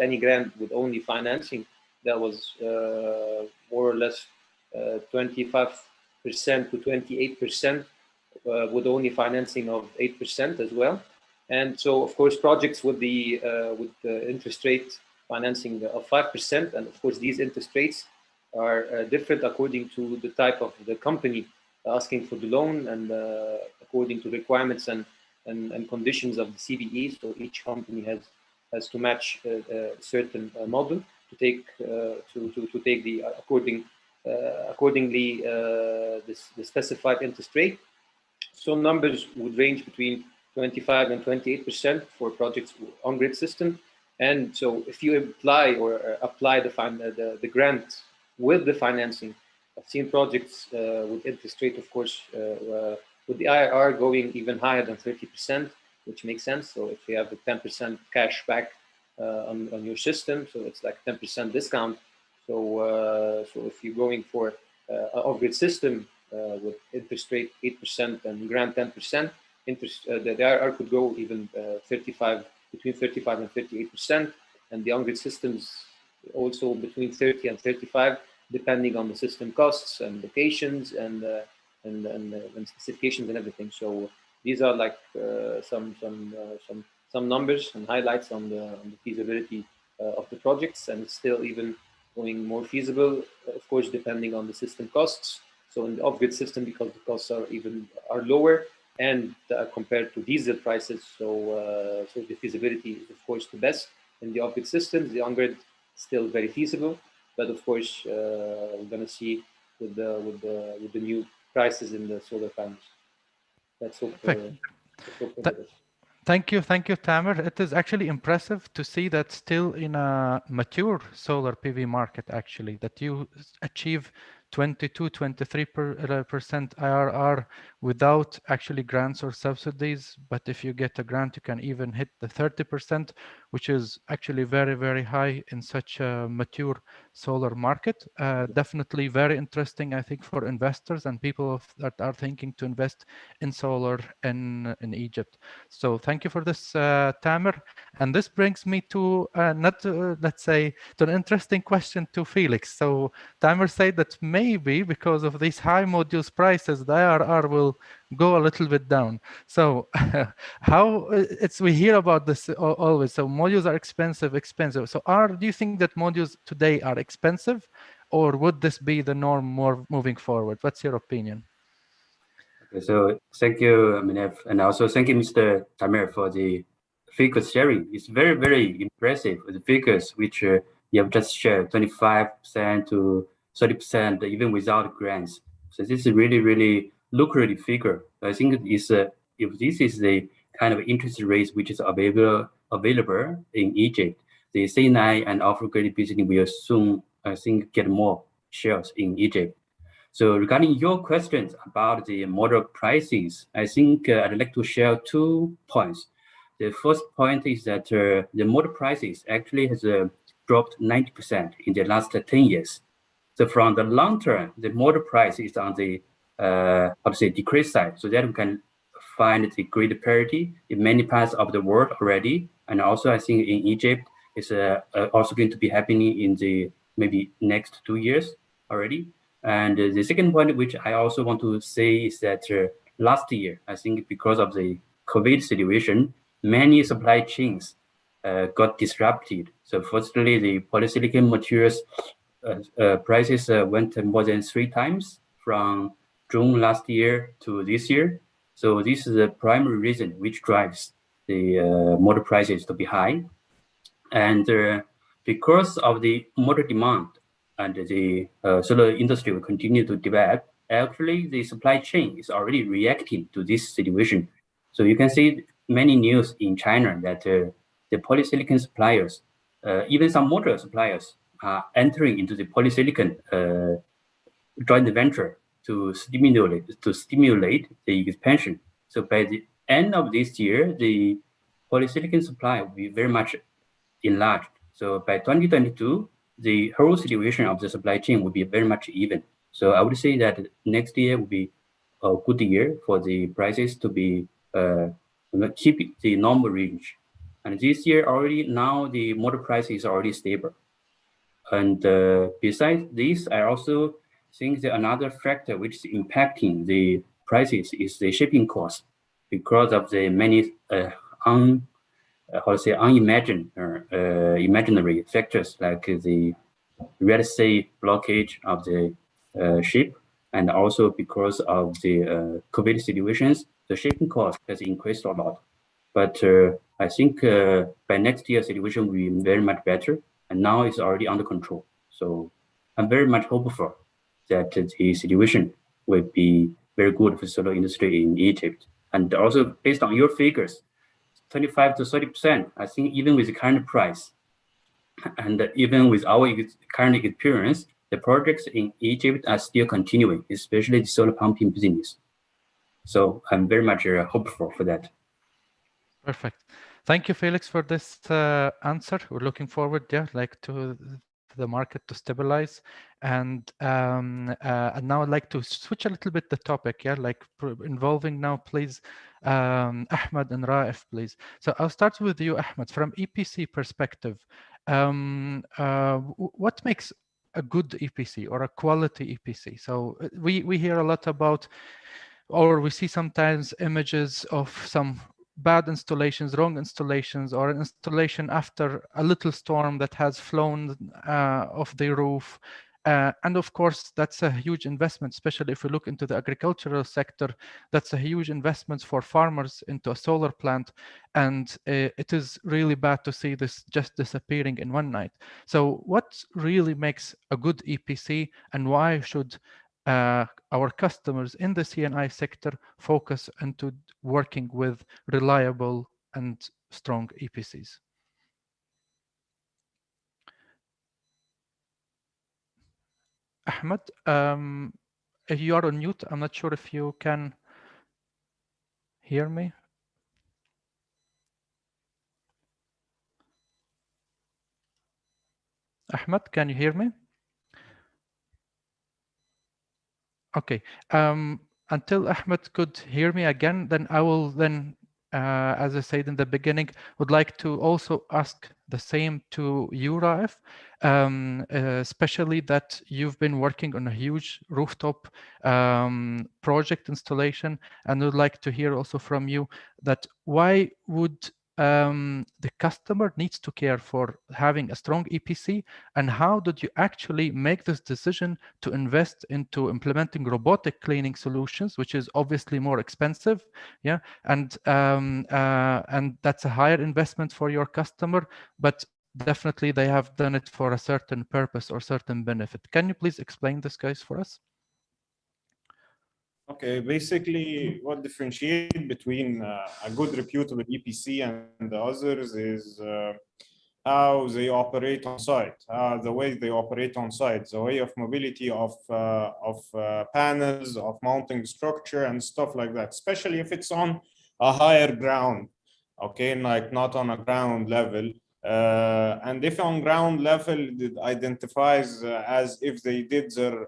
any grant, with only financing, that was more or less 25% to 28%. With only financing of 8% as well. And so, of course, projects with the interest rate financing of 5%, and of course, these interest rates are different according to the type of the company asking for the loan, and according to requirements and conditions of the CBE. So each company has to match a certain model to take the accordingly the specified interest rate. So numbers would range between 25 and 28% for projects on-grid system. And so if you apply the grant with the financing, I've seen projects with interest rate, of course, with the IRR going even higher than 30%, which makes sense. So if you have a 10% cash back on your system, so it's like 10% discount. So if you're going for an off-grid system, with interest rate 8% and grant 10%, the IRR could go even between 35 and 38%, and the on-grid systems also between 30 and 35, depending on the system costs and locations and specifications and everything. So these are like some numbers and highlights on the feasibility of the projects, and it's still even going more feasible, of course, depending on the system costs. So in the off-grid system, because the costs are lower, and compared to diesel prices, so the feasibility is of course the best in the off-grid systems. The on-grid still very feasible, but of course we're going to see with the new prices in the solar panels. Let's hope for this. Thank you, Tamer. It is actually impressive to see that still in a mature solar PV market, actually, that you achieve 22-23% IRR without actually grants or subsidies. But if you get a grant, you can even hit the 30%, which is actually very, very high in such a mature solar market. Definitely very interesting, I think, for investors and people that are thinking to invest in solar in Egypt. So thank you for this, Tamer. And this brings me to let's say, to an interesting question to Felix. So Tamer said that maybe because of these high modules prices, the IRR will go a little bit down. So how we hear about this always. So modules are expensive. So do you think that modules today are expensive, or would this be the norm more moving forward? What's your opinion? Okay, so thank you, Minef, and also thank you, Mr. Tamer, for the figures sharing. It's very, very impressive, the figures which you have just shared, 25% to 30%, even without grants. So this is really, really lucrative figure. I think it's, if this is the kind of interest rate which is available in Egypt, the C9 and off-grid business will soon, I think, get more shares in Egypt. So regarding your questions about the model prices, I think I'd like to share 2 points. The first point is that the model prices actually has dropped 90% in the last 10 years. So from the long term, the model price is on the decrease side, so that we can find the grid parity in many parts of the world already. And also I think in Egypt, it's also going to be happening in the maybe next 2 years already. And the second point, which I also want to say, is that last year, I think because of the COVID situation, many supply chains got disrupted. So firstly, the polysilicon materials prices went more than 3 times from June last year to this year. So this is the primary reason which drives the model prices to be high. And because of the model demand and the solar industry will continue to develop, actually the supply chain is already reacting to this situation. So you can see many news in China that the polysilicon suppliers, even some module suppliers, are entering into the polysilicon joint venture to stimulate the expansion. So by the end of this year, the polysilicon supply will be very much enlarged. So by 2022, the whole situation of the supply chain will be very much even. So I would say that next year will be a good year for the prices to be keep the normal range. And this year already, now the model price is already stable. And besides this, I also think that another factor which is impacting the prices is the shipping cost, because of the many imaginary factors like the Red Sea blockage of the ship, and also because of the COVID situations, the shipping cost has increased a lot. But I think by next year, situation will be very much better, and now it's already under control. So I'm very much hopeful that the situation will be very good for the solar industry in Egypt. And also based on your figures, 25 to 30%, I think even with the current price, and even with our current experience, the projects in Egypt are still continuing, especially the solar pumping business. So I'm very much hopeful for that. Perfect. Thank you, Felix, for this answer. We're looking forward, to the market to stabilize. And now I'd like to switch a little bit the topic, involving now, please, Ahmed and Raif, please. So I'll start with you, Ahmed, from EPC perspective. What makes a good EPC or a quality EPC? So we hear a lot about, or we see sometimes images of some bad installations, wrong installations, or an installation after a little storm that has flown off the roof. And of course, that's a huge investment, especially if we look into the agricultural sector. That's a huge investment for farmers into a solar plant. And it is really bad to see this just disappearing in one night. So what really makes a good EPC, and why should our customers in the C&I sector focus into working with reliable and strong EPCs? Ahmed, if you are on mute, I'm not sure if you can hear me. Ahmed, can you hear me? Okay. Until Ahmed could hear me again, then I will then, as I said in the beginning, would like to also ask the same to you, Raif, especially that you've been working on a huge rooftop project installation, and would like to hear also from you that why would the customer needs to care for having a strong EPC, and how did you actually make this decision to invest into implementing robotic cleaning solutions, which is obviously more expensive, yeah, and that's a higher investment for your customer, but definitely they have done it for a certain purpose or certain benefit. Can you please explain this, guys, for us? Okay, basically what differentiates between a good reputable EPC and the others is how they operate on site, the way they operate on site, the way of mobility of panels, of mounting structure and stuff like that, especially if it's on a higher ground, okay, like not on a ground level. And if on ground level, it identifies as if they did their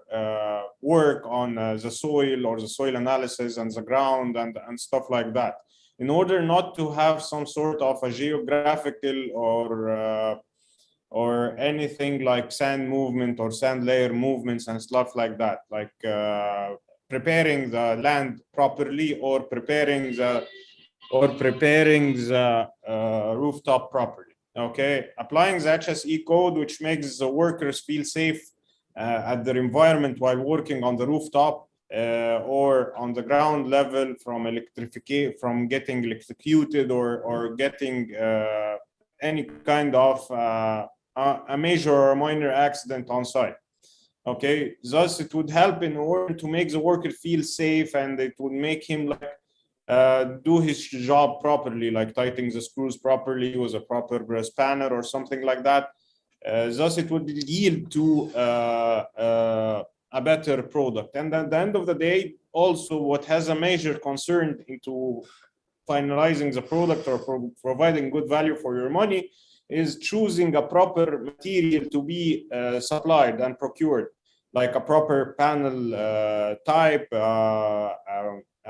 work on the soil or the soil analysis and the ground and stuff like that. In order not to have some sort of a geographical or anything like sand movement or sand layer movements and stuff like that, like preparing the land properly or preparing the rooftop properly. Okay, applying the HSE code, which makes the workers feel safe at their environment while working on the rooftop or on the ground level from getting electrocuted or getting any kind of a major or minor accident on site. Okay, thus it would help in order to make the worker feel safe, and it would make him like do his job properly, like tightening the screws properly with a proper spanner or something like that. Thus, it would yield to a better product. And at the end of the day, also what has a major concern into finalizing the product or providing good value for your money is choosing a proper material to be supplied and procured, like a proper panel type,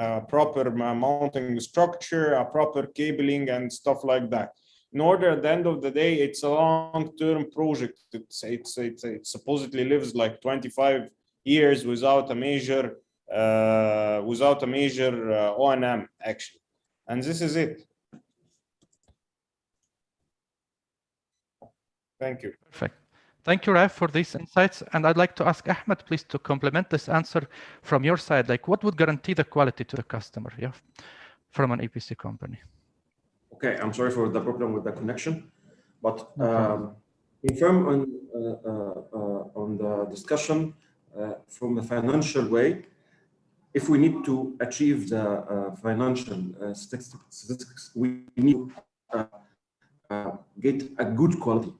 a proper mounting structure, a proper cabling and stuff like that. In order, at the end of the day, it's a long-term project. It supposedly lives like 25 years without a major O&M actually, and this is it. Thank you. Perfect. Thank you, Raif, for these insights. And I'd like to ask Ahmed, please, to complement this answer from your side. Like, what would guarantee the quality to the customer, yeah, from an EPC company? Okay, I'm sorry for the problem with the connection, but in firm on the discussion from the financial way, if we need to achieve the financial statistics, we need to get a good quality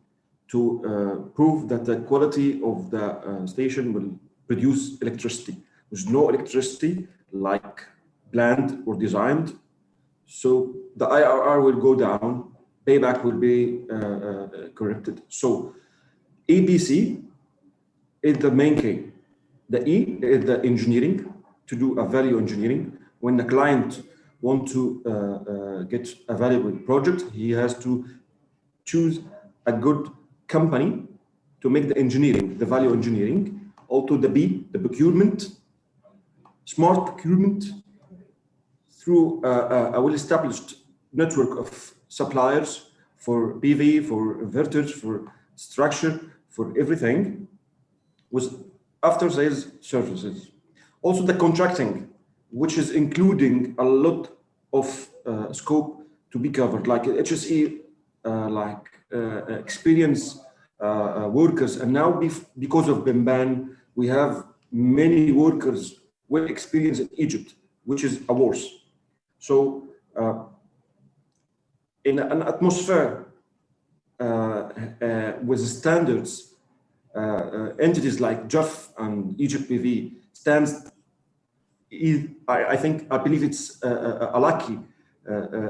to prove that the quality of the station will produce electricity. There's no electricity like planned or designed, so the IRR will go down, payback will be corrected. So EPC is the main key. The E is the engineering, to do a value engineering. When the client wants to get a valuable project, he has to choose a good company to make the engineering, the value engineering. Also the B, the procurement, smart procurement through a well-established network of suppliers for PV, for inverters, for structure, for everything, with after-sales services. Also the contracting, which is including a lot of scope to be covered, like HSE, experienced workers. And now because of BIMBAN, we have many workers with experience in Egypt, which is a worse. So in an atmosphere with standards, entities like Carf and Egpv stands, I believe it's a lucky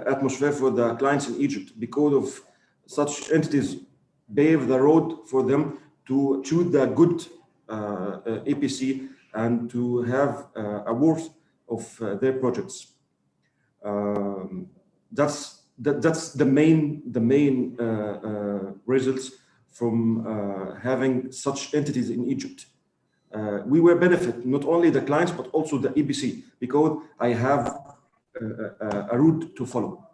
atmosphere for the clients in Egypt, because of such entities pave the road for them to choose the good EPC and to have a worth of their projects. That's the main results from having such entities in Egypt. We will benefit not only the clients but also the EPC, because I have a route to follow.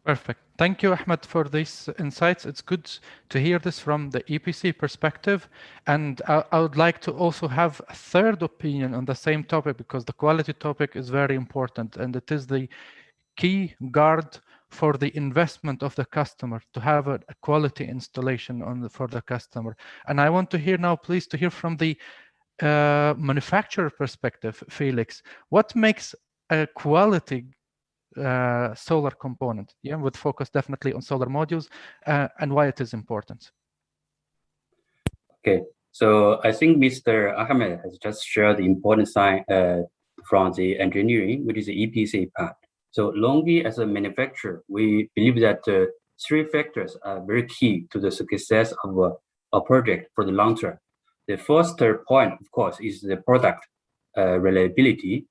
Perfect. Thank you, Ahmed, for these insights. It's good to hear this from the EPC perspective. And I would like to also have a third opinion on the same topic, because the quality topic is very important, and it is the key guard for the investment of the customer to have a quality installation for the customer. And I want to hear now, please, to hear from the manufacturer perspective, Felix. What makes a quality solar component, with focus definitely on solar modules, and why it is important? Okay, so I think Mr. Ahmed has just shared the important side from the engineering, which is the EPC part. So LONGi as a manufacturer, we believe that three factors are very key to the success of a project for the long term. The first point, of course, is the product reliability.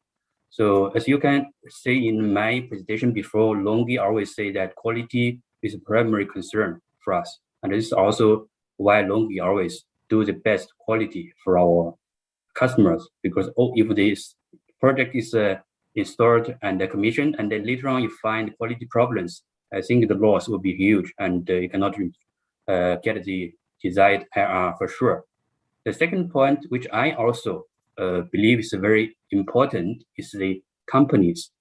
So as you can see in my presentation before, LONGi always say that quality is a primary concern for us. And this is also why LONGi always do the best quality for our customers, because if this project is installed and commissioned, and then later on you find quality problems, I think the loss will be huge, and you cannot get the desired IRR for sure. The second point, which I also believe is very important, is the company's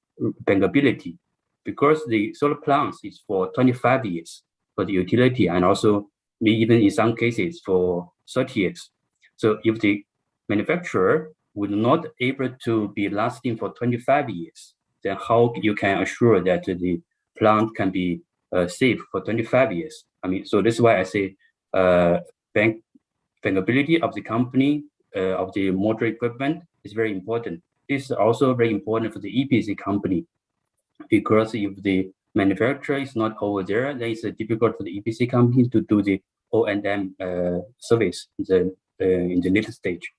bankability, because the solar plants is for 25 years for the utility, and also even in some cases for 30 years. So if the manufacturer would not able to be lasting for 25 years, then how you can assure that the plant can be safe for 25 years? I mean, so this is why I say bankability of the company, of the motor equipment is very important. This is also very important for the EPC company, because if the manufacturer is not over there, then it's difficult for the EPC company to do the O&M service in the later stage.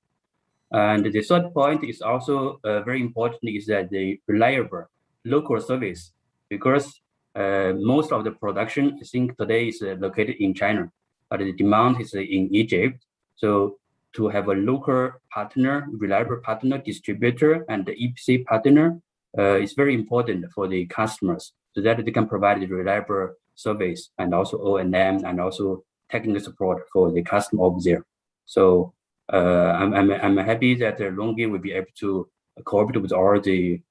And the third point is also very important, is that the reliable local service, because most of the production, I think today is located in China, but the demand is in Egypt. So to have a local partner, reliable partner, distributor, and the EPC partner is very important for the customers, so that they can provide the reliable service and also O&M and also technical support for the customer over there. So I'm happy that LONGi will be able to cooperate with all the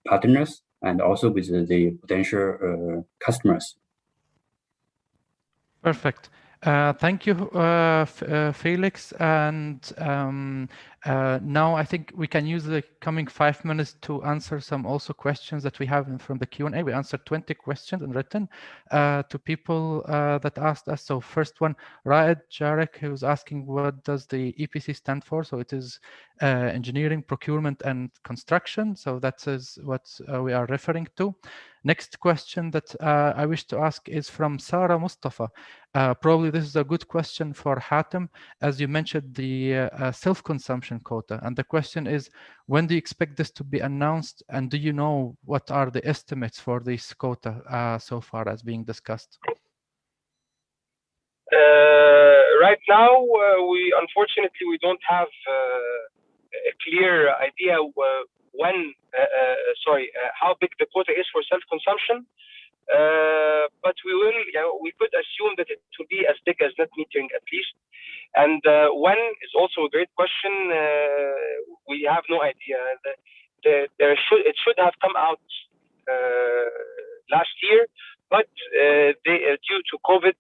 partners and also with the potential customers. Perfect. Thank you, Felix. And now I think we can use the coming 5 minutes to answer some also questions that we have from the Q&A. We answered 20 questions in written to people that asked us. So first one, Raed Jarek, who's asking, what does the EPC stand for? So it is engineering, procurement, and construction. So that is what we are referring to. Next question that I wish to ask is from Sarah Mustafa. Probably this is a good question for Hatem, as you mentioned the self-consumption quota. And the question is, when do you expect this to be announced? And do you know what are the estimates for this quota so far as being discussed? Right now, unfortunately, we don't have a clear idea how big the quota is for self-consumption, but we could assume that it will be as big as net metering at least. And when is also a great question. We have no idea. It should have come out last year, but due to COVID,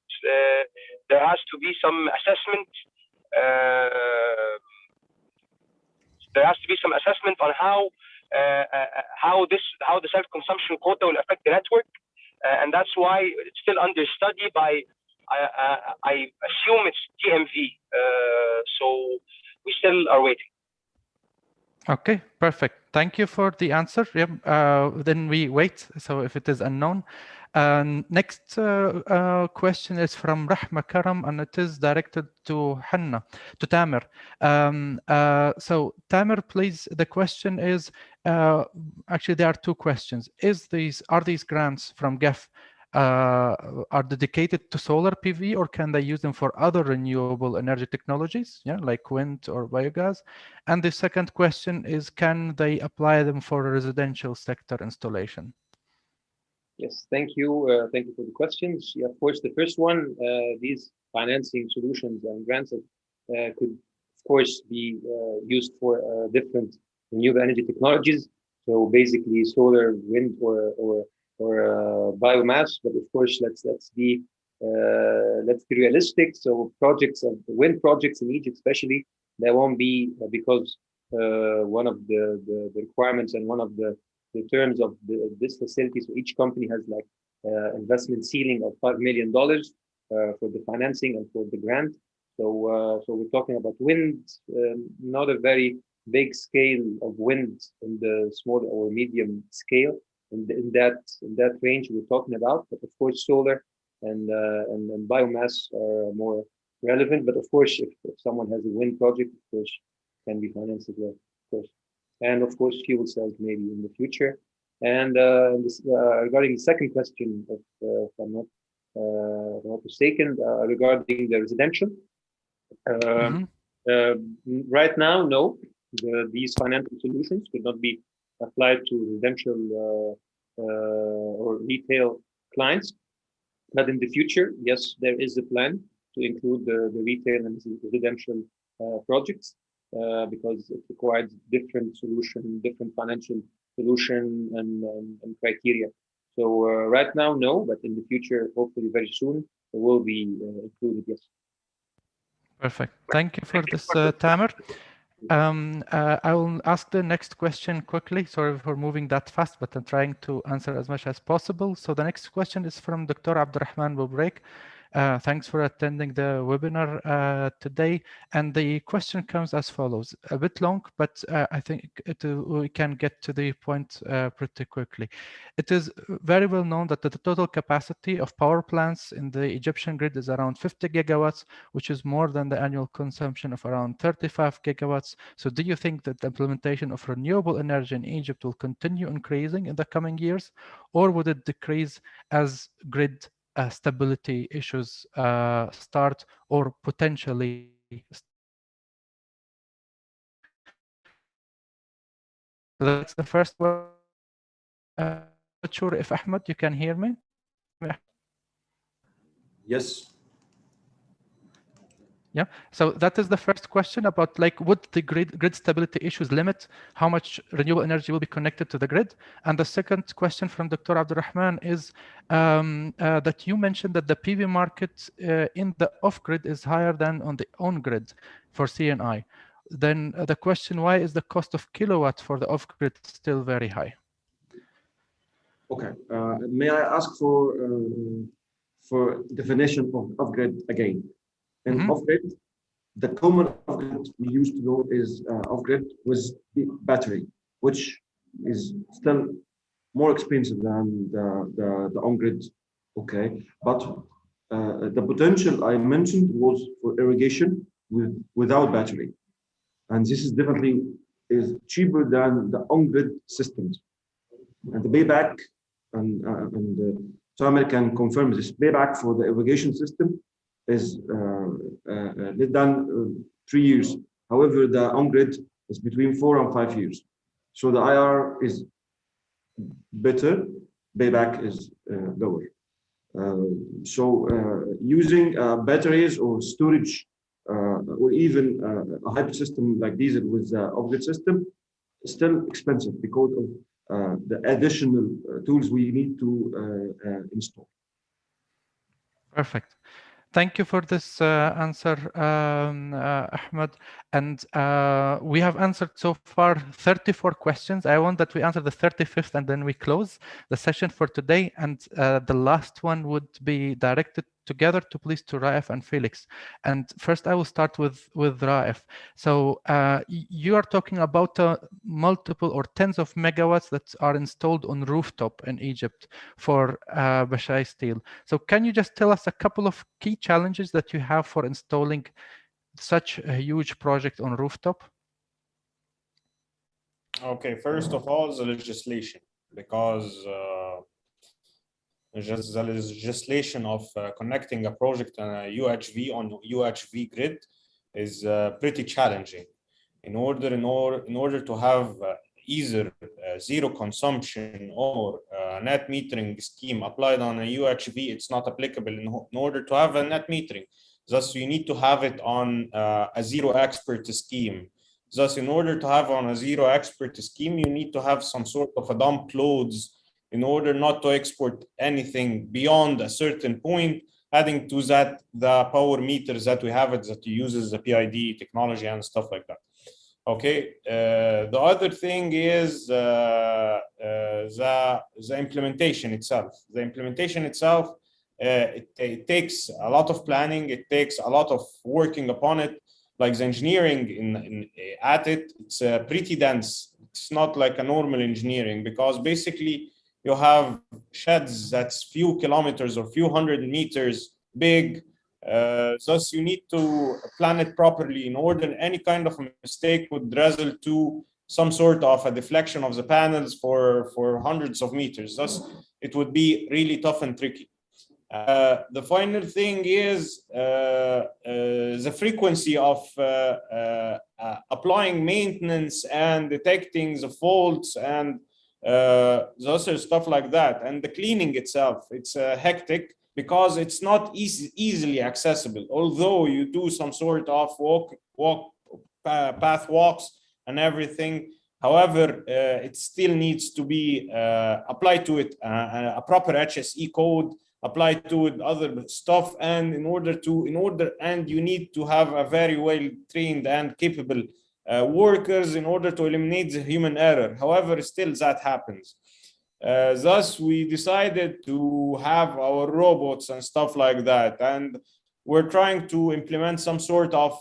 there has to be some assessment. There has to be some assessment on how the self-consumption quota will affect the network, and that's why it's still under study by, I assume it's DMV. So we still are waiting. Okay, perfect. Thank you for the answer. Then we wait. So if it is unknown. Next question is from Rahma Karam, and it is directed to Tamer. So Tamer, please, the question is, actually there are two questions. Are these grants from GEF are dedicated to solar PV, or can they use them for other renewable energy technologies, like wind or biogas? And the second question is, can they apply them for residential sector installation? Yes, thank you. Thank you for the questions. Yeah, of course, the first one, these financing solutions and grants could, of course, be used for different renewable energy technologies. So basically, solar, wind, or biomass. But of course, let's be realistic. So projects of wind projects in Egypt, especially, they won't be because one of the requirements and one of the terms of this facility. So each company has like investment ceiling of $5 million for the financing and for the grant. So we're talking about wind, not a very big scale of wind in the small or medium scale. In that range we're talking about. But of course, solar and biomass are more relevant. But of course, if someone has a wind project, of course, can be financed as well, of course. And of course, fuel cells maybe in the future. And regarding the second question, if I'm not mistaken, regarding the residential, right now, no, these financial solutions could not be applied to residential or retail clients. But in the future, yes, there is a plan to include the retail and residential projects. Because it requires different financial solution and criteria. So right now, no, but in the future, hopefully very soon, it will be included, yes. Perfect. Thank you for this, Tamer. I will ask the next question quickly. Sorry for moving that fast, but I'm trying to answer as much as possible. So the next question is from Dr. Abdurrahman Boubrek. Thanks for attending the webinar today. And the question comes as follows, a bit long, but I think we can get to the point pretty quickly. It is very well known that the total capacity of power plants in the Egyptian grid is around 50 gigawatts, which is more than the annual consumption of around 35 gigawatts. So do you think that the implementation of renewable energy in Egypt will continue increasing in the coming years, or would it decrease as grid stability issues start, or potentially that's the first one. Not sure if Ahmed, you can hear me? Yes. Yeah, so that is the first question about like, would the grid stability issues limit how much renewable energy will be connected to the grid? And the second question from Dr. Abdurrahman is that you mentioned that the PV market in the off-grid is higher than on the on-grid for CNI. Then the question, why is the cost of kilowatt for the off-grid still very high? Okay, may I ask for definition of off-grid again? In off-grid, the common off-grid we used to know is off-grid with the battery, which is still more expensive than the on-grid. Okay, but the potential I mentioned was for irrigation without battery, and this is definitely cheaper than the on-grid systems. And the payback, and Tamer can confirm this, payback for the irrigation system is less than 3 years. However, the on-grid is between 4 and 5 years. So the IR is better, payback is lower. So using batteries or storage or even a hybrid system like diesel with the off-grid system is still expensive because of the additional tools we need to install. Perfect. Thank you for this answer, Ahmed. And we have answered so far 34 questions. I want that we answer the 35th and then we close the session for today. And the last one would be directed together to please to Raif and Felix. And first I will start with Raif. So you are talking about multiple or tens of megawatts that are installed on rooftop in Egypt for Bashai Steel. So can you just tell us a couple of key challenges that you have for installing such a huge project on rooftop? Okay, first of all, the legislation, because the legislation of connecting a project and a UHV on UHV grid is pretty challenging. In order to have either zero consumption or net metering scheme applied on a UHV, it's not applicable in order to have a net metering. Thus, you need to have it on a zero expert scheme. Thus, in order to have on a zero expert scheme, you need to have some sort of a dump loads in order not to export anything beyond a certain point, adding to that the power meters that we have that uses the PID technology and stuff like that. Okay, the other thing is the implementation itself. The implementation itself, it takes a lot of planning, it takes a lot of working upon it. Like the engineering at it, it's pretty dense. It's not like a normal engineering, because basically you have sheds that's few kilometers or few hundred meters big. Thus you need to plan it properly in order any kind of mistake would result to some sort of a deflection of the panels for hundreds of meters. Thus it would be really tough and tricky. The final thing is the frequency of applying maintenance and detecting the faults and the other stuff like that. And the cleaning itself, it's hectic because it's not easily accessible. Although you do some sort of path walks and everything, however, it still needs to be applied to it a proper HSE code, applied to it other stuff, and and you need to have a very well trained and capable workers in order to eliminate the human error. However, still that happens. Thus, we decided to have our robots and stuff like that, and we're trying to implement some sort of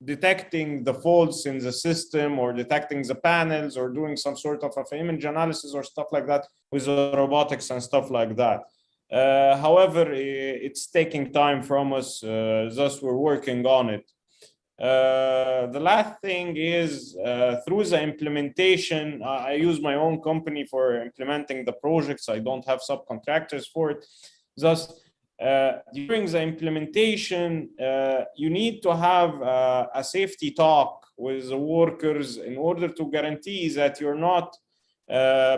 detecting the faults in the system or detecting the panels or doing some sort of image analysis or stuff like that with the robotics and stuff like that. However, it's taking time from us, thus we're working on it. The last thing is through the implementation, I use my own company for implementing the projects. I don't have subcontractors for it. Thus, during the implementation, you need to have a safety talk with the workers in order to guarantee that you're not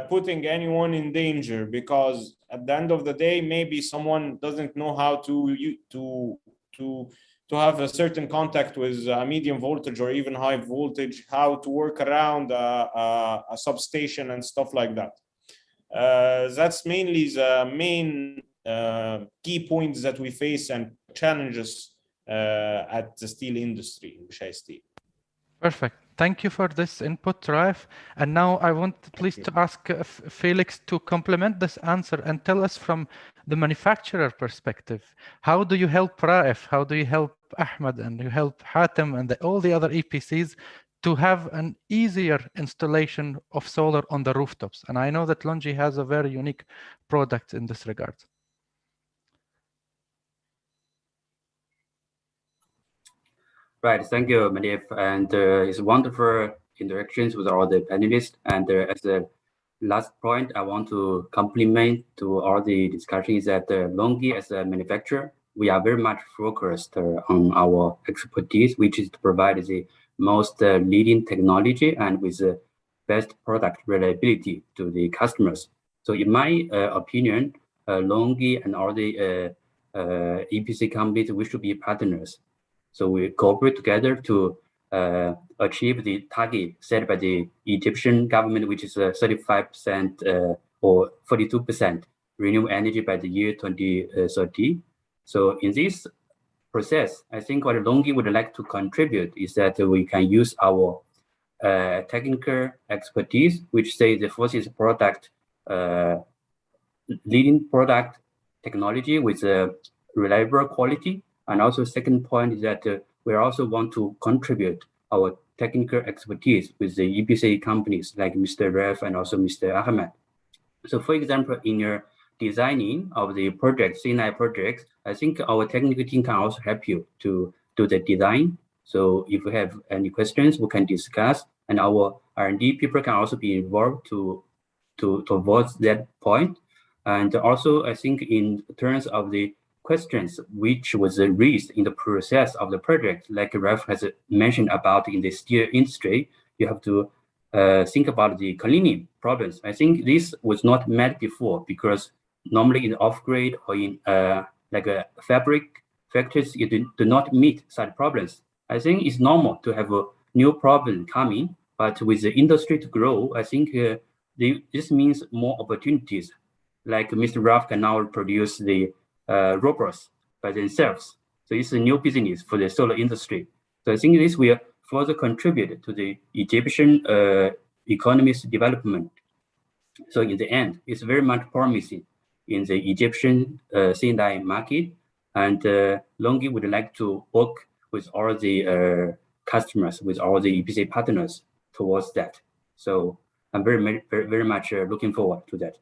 putting anyone in danger, because at the end of the day, maybe someone doesn't know how to have a certain contact with a medium voltage or even high voltage, how to work around a substation and stuff like that. That's mainly the main key points that we face and challenges at the steel industry in Bashai Steel. Perfect. Thank you for this input, Raif. And now I want please to ask Felix to complement this answer and tell us from the manufacturer perspective, how do you help Raif? How do you help Ahmed and you help Hatem and all the other EPCs to have an easier installation of solar on the rooftops? And I know that LONGi has a very unique product in this regard. Right, thank you, Manif. And it's wonderful interactions with all the panelists. And as a last point, I want to compliment to all the discussions that LONGi as a manufacturer, we are very much focused on our expertise, which is to provide the most leading technology and with the best product reliability to the customers. So in my opinion, LONGi and all the EPC companies, we should be partners. So we cooperate together to achieve the target set by the Egyptian government, which is 35% or 42% renewable energy by the year 2030. So in this process, I think what LONGi would like to contribute is that we can use our technical expertise, which say the forces product, leading product technology with reliable quality. And also second point is that we also want to contribute our technical expertise with the EPC companies like Mr. Ref and also Mr. Ahmed. So for example, in your designing of the project, C&I projects, I think our technical team can also help you to do the design. So if you have any questions, we can discuss, and our R&D people can also be involved towards that point. And also, I think in terms of the questions which was raised in the process of the project, like Ralph has mentioned about in the steel industry, you have to think about the cleaning problems. I think this was not met before because normally in off-grid or in like a fabric factories, you do not meet such problems. I think it's normal to have a new problem coming, but with the industry to grow, I think this means more opportunities. Like Mr. Ralph can now produce the robots by themselves. So it's a new business for the solar industry. So I think this will further contribute to the Egyptian economy's development. So in the end, it's very much promising in the Egyptian C&I market. And LONGi would like to work with all the customers, with all the EPC partners towards that. So I'm very much looking forward to that.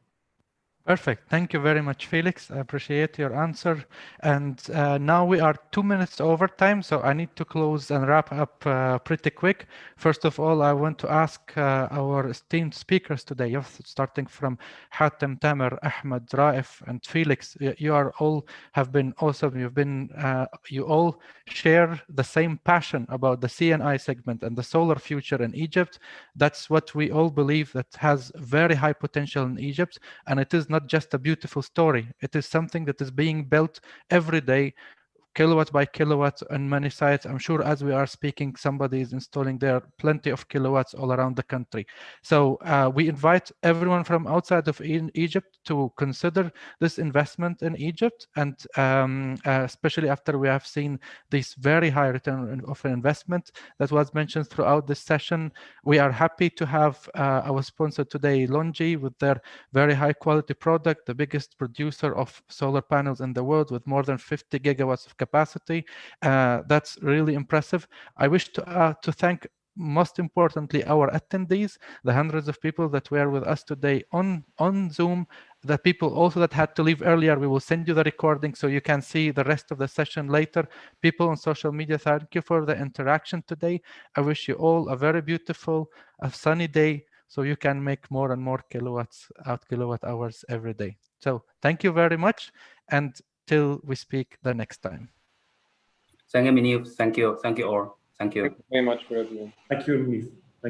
Perfect. Thank you very much, Felix. I appreciate your answer. And now we are 2 minutes over time, so I need to close and wrap up pretty quick. First of all, I want to ask our esteemed speakers today, starting from Hatem, Tamer, Ahmed, Raif, and Felix. You are all have been awesome. You all share the same passion about the C&I segment and the solar future in Egypt. That's what we all believe that has very high potential in Egypt, and it is not just a beautiful story. It is something that is being built every day, kilowatt by kilowatt on many sites. I'm sure as we are speaking, somebody is installing there plenty of kilowatts all around the country. So we invite everyone from outside of Egypt to consider this investment in Egypt, and especially after we have seen this very high return of investment that was mentioned throughout this session. We are happy to have our sponsor today, LONGi, with their very high quality product, the biggest producer of solar panels in the world with more than 50 gigawatts of capacity. That's really impressive. I wish to thank, most importantly, our attendees, the hundreds of people that were with us today on Zoom, the people also that had to leave earlier. We will send you the recording so you can see the rest of the session later. People on social media, thank you for the interaction today. I wish you all a very beautiful, a sunny day, so you can make more and more kilowatt hours every day. So thank you very much, and till we speak the next time. Thank you, Munif. Thank you all. Thank you. Thank you very much for everyone. Thank you, Munif.